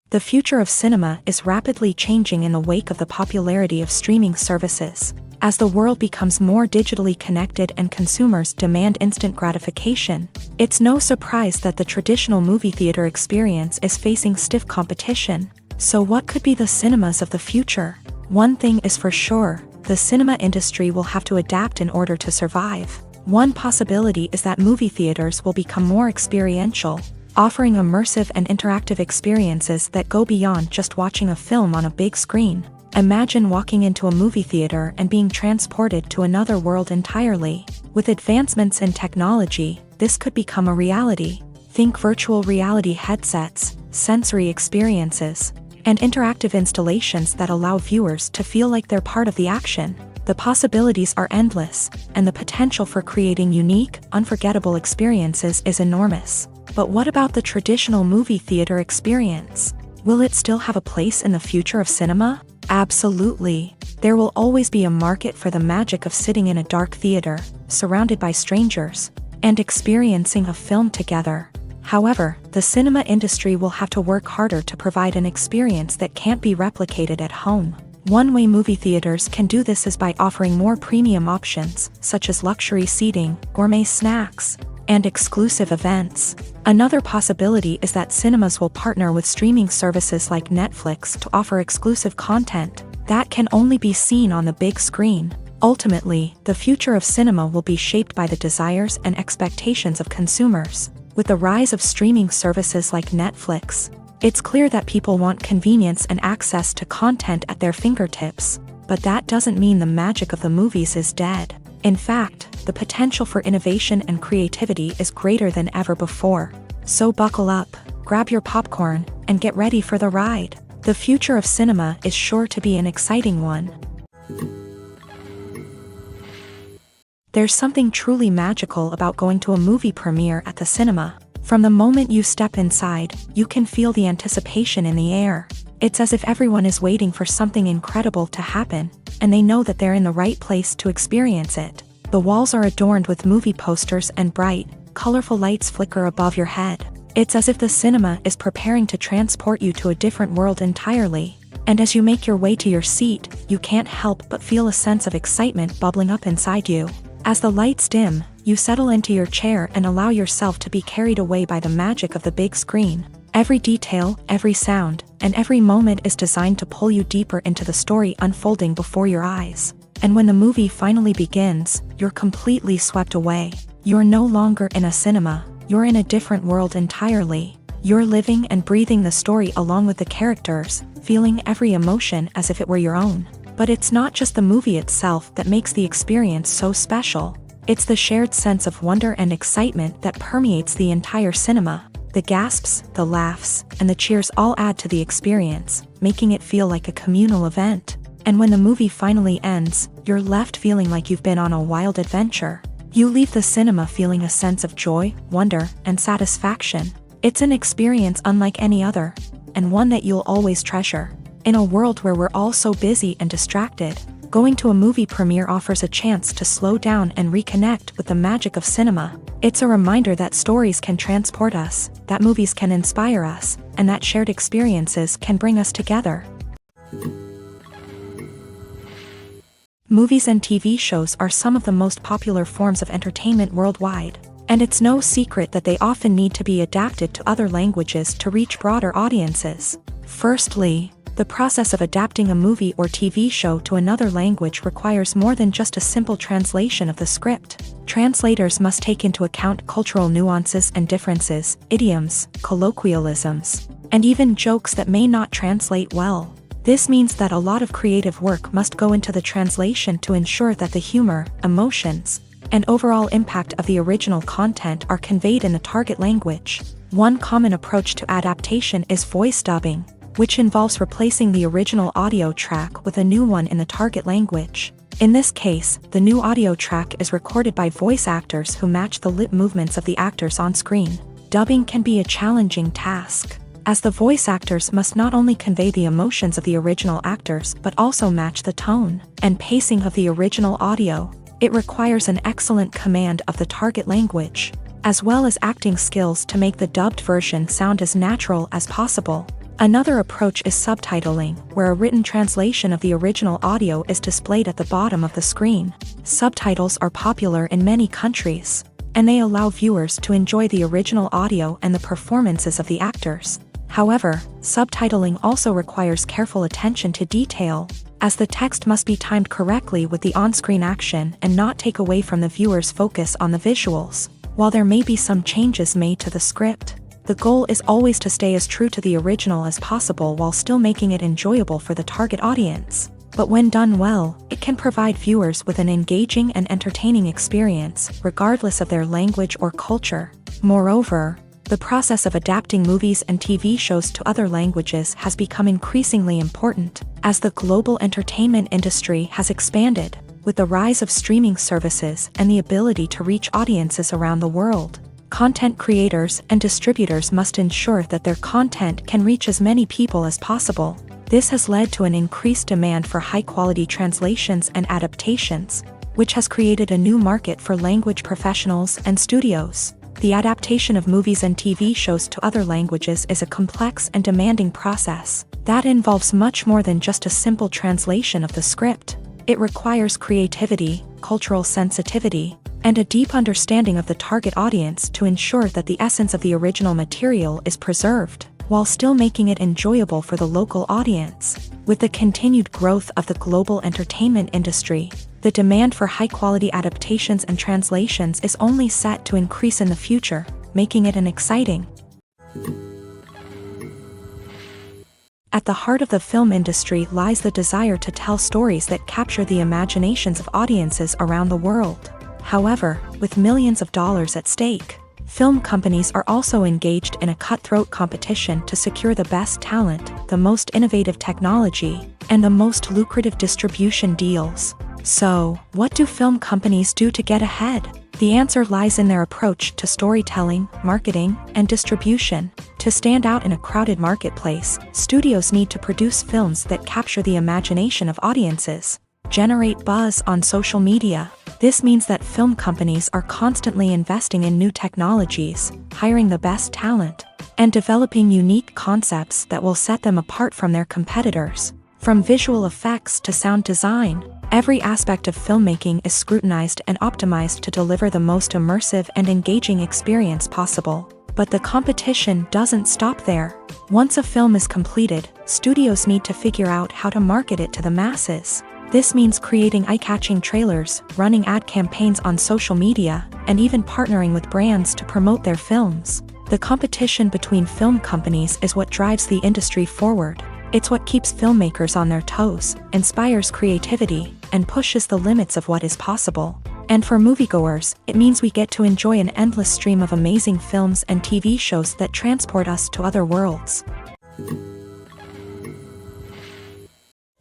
The future of cinema is rapidly changing in the wake of the popularity of streaming services. As the world becomes more digitally connected and consumers demand instant gratification, it's no surprise that the traditional movie theater experience is facing stiff competition. So what could be the cinemas of the future? One thing is for sure, the cinema industry will have to adapt in order to survive. One possibility is that movie theaters will become more experiential, offering immersive and interactive experiences that go beyond just watching a film on a big screen. Imagine walking into a movie theater and being transported to another world entirely. With advancements in technology, this could become a reality. Think virtual reality headsets, sensory experiences, and interactive installations that allow viewers to feel like they're part of the action. The possibilities are endless, and the potential for creating unique, unforgettable experiences is enormous. But what about the traditional movie theater experience? Will it still have a place in the future of cinema? Absolutely. There will always be a market for the magic of sitting in a dark theater, surrounded by strangers, and experiencing a film together. However, the cinema industry will have to work harder to provide an experience that can't be replicated at home. One way movie theaters can do this is by offering more premium options, such as luxury seating, gourmet snacks, and exclusive events. Another possibility is that cinemas will partner with streaming services like Netflix to offer exclusive content that can only be seen on the big screen. Ultimately, the future of cinema will be shaped by the desires and expectations of consumers. With the rise of streaming services like Netflix, it's clear that people want convenience and access to content at their fingertips. But that doesn't mean the magic of the movies is dead. In fact, the potential for innovation and creativity is greater than ever before. So buckle up, grab your popcorn, and get ready for the ride. The future of cinema is sure to be an exciting one. There's something truly magical about going to a movie premiere at the cinema. From the moment you step inside, you can feel the anticipation in the air. It's as if everyone is waiting for something incredible to happen, and they know that they're in the right place to experience it. The walls are adorned with movie posters and bright, colorful lights flicker above your head. It's as if the cinema is preparing to transport you to a different world entirely. And as you make your way to your seat, you can't help but feel a sense of excitement bubbling up inside you. As the lights dim, you settle into your chair and allow yourself to be carried away by the magic of the big screen. Every detail, every sound, and every moment is designed to pull you deeper into the story unfolding before your eyes. And when the movie finally begins, you're completely swept away. You're no longer in a cinema, you're in a different world entirely. You're living and breathing the story along with the characters, feeling every emotion as if it were your own. But it's not just the movie itself that makes the experience so special. It's the shared sense of wonder and excitement that permeates the entire cinema. The gasps, the laughs, and the cheers all add to the experience, making it feel like a communal event. And when the movie finally ends, you're left feeling like you've been on a wild adventure. You leave the cinema feeling a sense of joy, wonder, and satisfaction. It's an experience unlike any other, and one that you'll always treasure. In a world where we're all so busy and distracted, going to a movie premiere offers a chance to slow down and reconnect with the magic of cinema. It's a reminder that stories can transport us, that movies can inspire us, and that shared experiences can bring us together. Movies and TV shows are some of the most popular forms of entertainment worldwide, and it's no secret that they often need to be adapted to other languages to reach broader audiences. Firstly, the process of adapting a movie or TV show to another language requires more than just a simple translation of the script. Translators must take into account cultural nuances and differences, idioms, colloquialisms, and even jokes that may not translate well. This means that a lot of creative work must go into the translation to ensure that the humor, emotions, and overall impact of the original content are conveyed in the target language. One common approach to adaptation is voice dubbing, which involves replacing the original audio track with a new one in the target language. In this case, the new audio track is recorded by voice actors who match the lip movements of the actors on screen. Dubbing can be a challenging task, as the voice actors must not only convey the emotions of the original actors but also match the tone and pacing of the original audio. It requires an excellent command of the target language, as well as acting skills to make the dubbed version sound as natural as possible. Another approach is subtitling, where a written translation of the original audio is displayed at the bottom of the screen. Subtitles are popular in many countries, and they allow viewers to enjoy the original audio and the performances of the actors. However, subtitling also requires careful attention to detail, as the text must be timed correctly with the on-screen action and not take away from the viewer's focus on the visuals. While there may be some changes made to the script, the goal is always to stay as true to the original as possible while still making it enjoyable for the target audience. But when done well, it can provide viewers with an engaging and entertaining experience, regardless of their language or culture. Moreover, the process of adapting movies and TV shows to other languages has become increasingly important, as the global entertainment industry has expanded, with the rise of streaming services and the ability to reach audiences around the world. Content creators and distributors must ensure that their content can reach as many people as possible. This has led to an increased demand for high-quality translations and adaptations, which has created a new market for language professionals and studios. The adaptation of movies and TV shows to other languages is a complex and demanding process that involves much more than just a simple translation of the script. It requires creativity, cultural sensitivity, and a deep understanding of the target audience to ensure that the essence of the original material is preserved, while still making it enjoyable for the local audience. With the continued growth of the global entertainment industry, the demand for high-quality adaptations and translations is only set to increase in the future, making it an exciting. At the heart of the film industry lies the desire to tell stories that capture the imaginations of audiences around the world. However, with millions of dollars at stake, film companies are also engaged in a cutthroat competition to secure the best talent, the most innovative technology, and the most lucrative distribution deals. So, what do film companies do to get ahead? The answer lies in their approach to storytelling, marketing, and distribution. To stand out in a crowded marketplace, studios need to produce films that capture the imagination of audiences, generate buzz on social media. This means that film companies are constantly investing in new technologies, hiring the best talent, and developing unique concepts that will set them apart from their competitors. From visual effects to sound design, every aspect of filmmaking is scrutinized and optimized to deliver the most immersive and engaging experience possible. But the competition doesn't stop there. Once a film is completed, studios need to figure out how to market it to the masses. This means creating eye-catching trailers, running ad campaigns on social media, and even partnering with brands to promote their films. The competition between film companies is what drives the industry forward. It's what keeps filmmakers on their toes, inspires creativity, and pushes the limits of what is possible. And for moviegoers, it means we get to enjoy an endless stream of amazing films and TV shows that transport us to other worlds.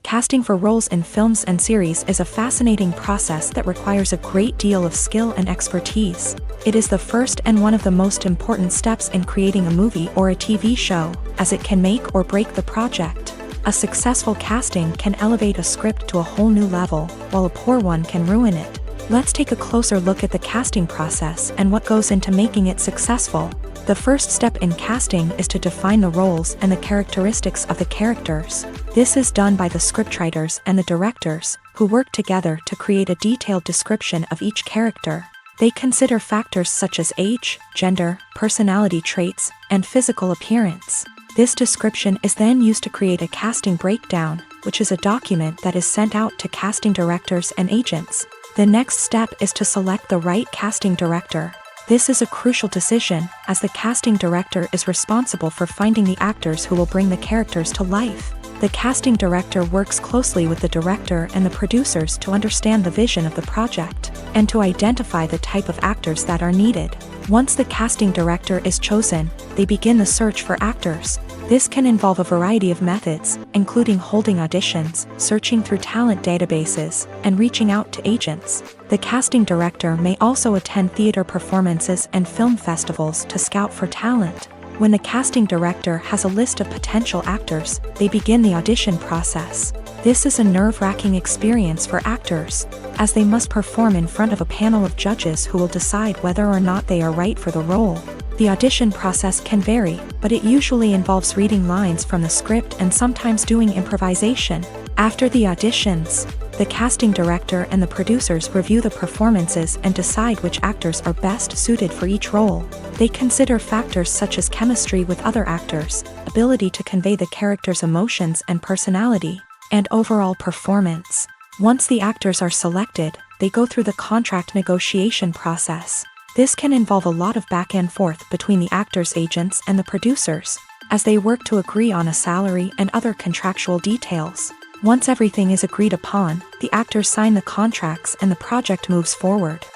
Casting for roles in films and series is a fascinating process that requires a great deal of skill and expertise. It is the first and one of the most important steps in creating a movie or a TV show, as it can make or break the project. A successful casting can elevate a script to a whole new level, while a poor one can ruin it. Let's take a closer look at the casting process and what goes into making it successful. The first step in casting is to define the roles and the characteristics of the characters. This is done by the scriptwriters and the directors, who work together to create a detailed description of each character. They consider factors such as age, gender, personality traits, and physical appearance. This description is then used to create a casting breakdown, which is a document that is sent out to casting directors and agents. The next step is to select the right casting director. This is a crucial decision, as the casting director is responsible for finding the actors who will bring the characters to life. The casting director works closely with the director and the producers to understand the vision of the project, and to identify the type of actors that are needed. Once the casting director is chosen, they begin the search for actors. This can involve a variety of methods, including holding auditions, searching through talent databases, and reaching out to agents. The casting director may also attend theater performances and film festivals to scout for talent. When the casting director has a list of potential actors, they begin the audition process. This is a nerve-wracking experience for actors, as they must perform in front of a panel of judges who will decide whether or not they are right for the role. The audition process can vary, but it usually involves reading lines from the script and sometimes doing improvisation. After the auditions, the casting director and the producers review the performances and decide which actors are best suited for each role. They consider factors such as chemistry with other actors, ability to convey the character's emotions and personality, and overall performance. Once the actors are selected, they go through the contract negotiation process. This can involve a lot of back and forth between the actors' agents and the producers, as they work to agree on a salary and other contractual details. Once everything is agreed upon, the actors sign the contracts and the project moves forward.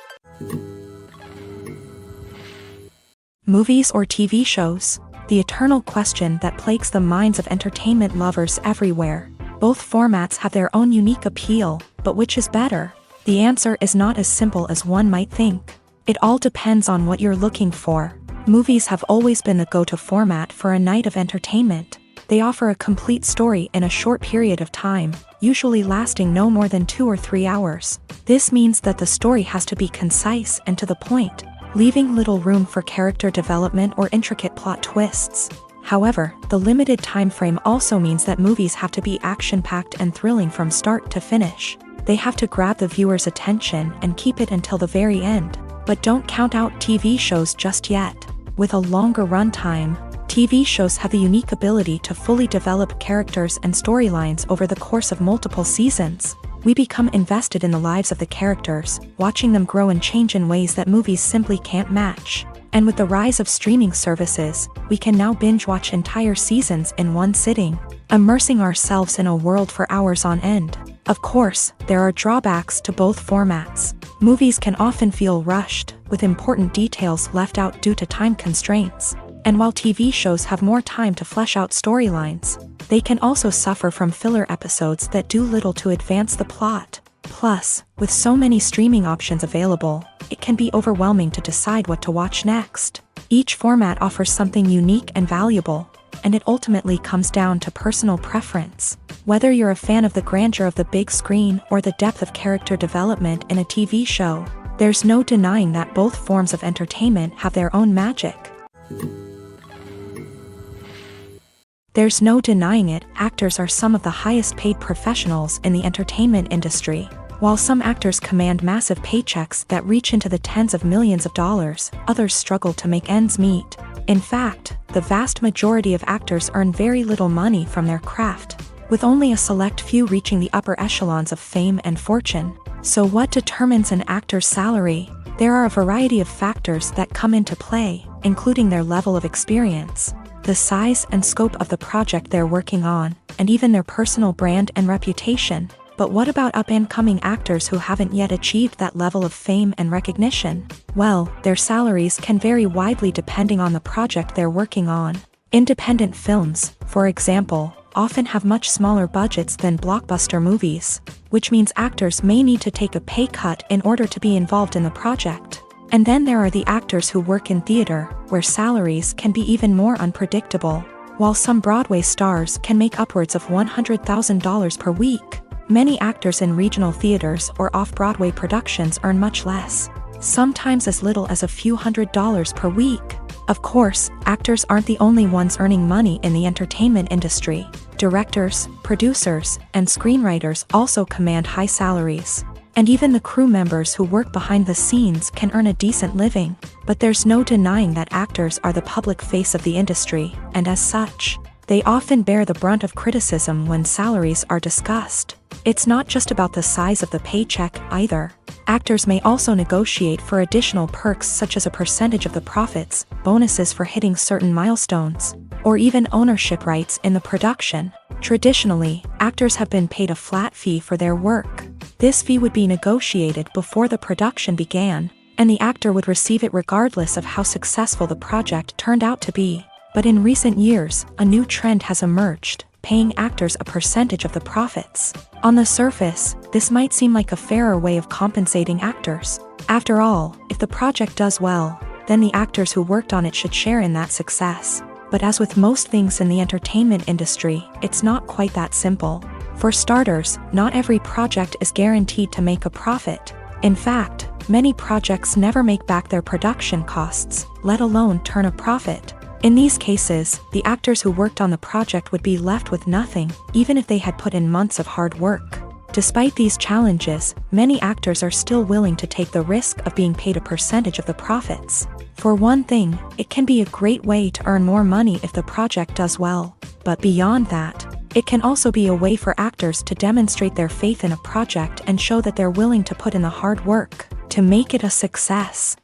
Movies or TV shows? The eternal question that plagues the minds of entertainment lovers everywhere. Both formats have their own unique appeal, but which is better? The answer is not as simple as one might think. It all depends on what you're looking for. Movies have always been the go-to format for a night of entertainment. They offer a complete story in a short period of time, usually lasting no more than 2 or 3 hours. This means that the story has to be concise and to the point, leaving little room for character development or intricate plot twists. However, the limited time frame also means that movies have to be action-packed and thrilling from start to finish. They have to grab the viewer's attention and keep it until the very end. But don't count out TV shows just yet. With a longer runtime, TV shows have the unique ability to fully develop characters and storylines over the course of multiple seasons. We become invested in the lives of the characters, watching them grow and change in ways that movies simply can't match. And with the rise of streaming services, we can now binge-watch entire seasons in one sitting, immersing ourselves in a world for hours on end. Of course, there are drawbacks to both formats. Movies can often feel rushed, with important details left out due to time constraints. And while TV shows have more time to flesh out storylines, they can also suffer from filler episodes that do little to advance the plot. Plus, with so many streaming options available, it can be overwhelming to decide what to watch next. Each format offers something unique and valuable, and it ultimately comes down to personal preference. Whether you're a fan of the grandeur of the big screen or the depth of character development in a TV show, there's no denying that both forms of entertainment have their own magic. There's no denying it, actors are some of the highest paid professionals in the entertainment industry. While some actors command massive paychecks that reach into the tens of millions of dollars, others struggle to make ends meet. In fact, the vast majority of actors earn very little money from their craft, with only a select few reaching the upper echelons of fame and fortune. So what determines an actor's salary? There are a variety of factors that come into play, including their level of experience, the size and scope of the project they're working on, and even their personal brand and reputation. But what about up-and-coming actors who haven't yet achieved that level of fame and recognition? Well, their salaries can vary widely depending on the project they're working on. Independent films, for example, often have much smaller budgets than blockbuster movies, which means actors may need to take a pay cut in order to be involved in the project. And then there are the actors who work in theater, where salaries can be even more unpredictable. While some Broadway stars can make upwards of $100,000 per week, many actors in regional theaters or off-Broadway productions earn much less, sometimes as little as a few $100s per week. Of course, actors aren't the only ones earning money in the entertainment industry. Directors, producers, and screenwriters also command high salaries. And even the crew members who work behind the scenes can earn a decent living. But there's no denying that actors are the public face of the industry, and as such, they often bear the brunt of criticism when salaries are discussed. It's not just about the size of the paycheck either. Actors may also negotiate for additional perks such as a percentage of the profits, bonuses for hitting certain milestones, or even ownership rights in the production. Traditionally, actors have been paid a flat fee for their work. This fee would be negotiated before the production began, and the actor would receive it regardless of how successful the project turned out to be. But in recent years, a new trend has emerged, paying actors a percentage of the profits. On the surface, this might seem like a fairer way of compensating actors. After all, if the project does well, then the actors who worked on it should share in that success. But as with most things in the entertainment industry, it's not quite that simple. For starters, not every project is guaranteed to make a profit. In fact, many projects never make back their production costs, let alone turn a profit. In these cases, the actors who worked on the project would be left with nothing, even if they had put in months of hard work. Despite these challenges, many actors are still willing to take the risk of being paid a percentage of the profits. For one thing, it can be a great way to earn more money if the project does well. But beyond that, it can also be a way for actors to demonstrate their faith in a project and show that they're willing to put in the hard work to make it a success.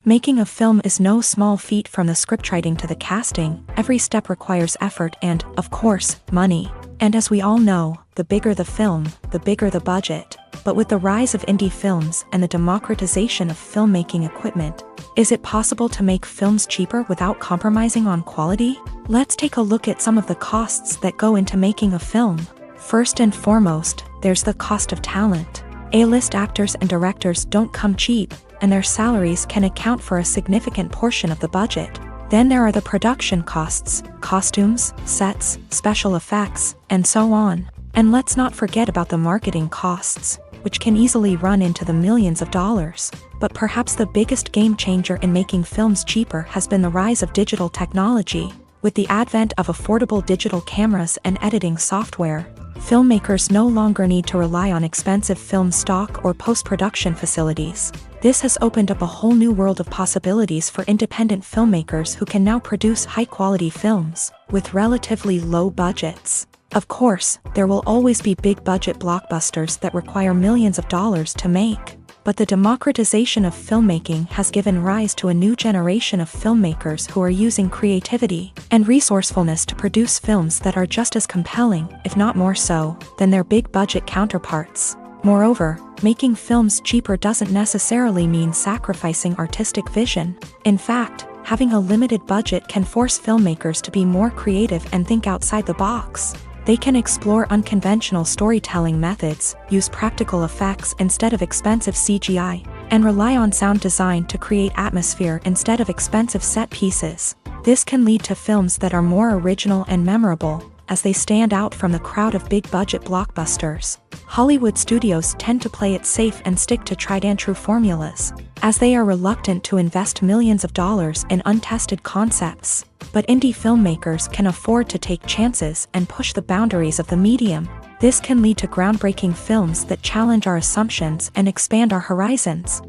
Making a film is no small feat. From the scriptwriting to the casting, every step requires effort and, of course, money. And as we all know, the bigger the film, the bigger the budget. But with the rise of indie films and the democratization of filmmaking equipment, is it possible to make films cheaper without compromising on quality? Let's take a look at some of the costs that go into making a film. First and foremost, there's the cost of talent. A-list actors and directors don't come cheap, and their salaries can account for a significant portion of the budget. Then there are the production costs, costumes, sets, special effects, and so on. And let's not forget about the marketing costs, which can easily run into the millions of dollars. But perhaps the biggest game changer in making films cheaper has been the rise of digital technology. With the advent of affordable digital cameras and editing software, filmmakers no longer need to rely on expensive film stock or post-production facilities. This has opened up a whole new world of possibilities for independent filmmakers who can now produce high-quality films with relatively low budgets. Of course, there will always be big-budget blockbusters that require millions of dollars to make. But the democratization of filmmaking has given rise to a new generation of filmmakers who are using creativity and resourcefulness to produce films that are just as compelling, if not more so, than their big-budget counterparts. Moreover, making films cheaper doesn't necessarily mean sacrificing artistic vision. In fact, having a limited budget can force filmmakers to be more creative and think outside the box. They can explore unconventional storytelling methods, use practical effects instead of expensive CGI, and rely on sound design to create atmosphere instead of expensive set pieces. This can lead to films that are more original and memorable, as they stand out from the crowd of big-budget blockbusters. Hollywood studios tend to play it safe and stick to tried-and-true formulas, as they are reluctant to invest millions of dollars in untested concepts. But indie filmmakers can afford to take chances and push the boundaries of the medium. This can lead to groundbreaking films that challenge our assumptions and expand our horizons.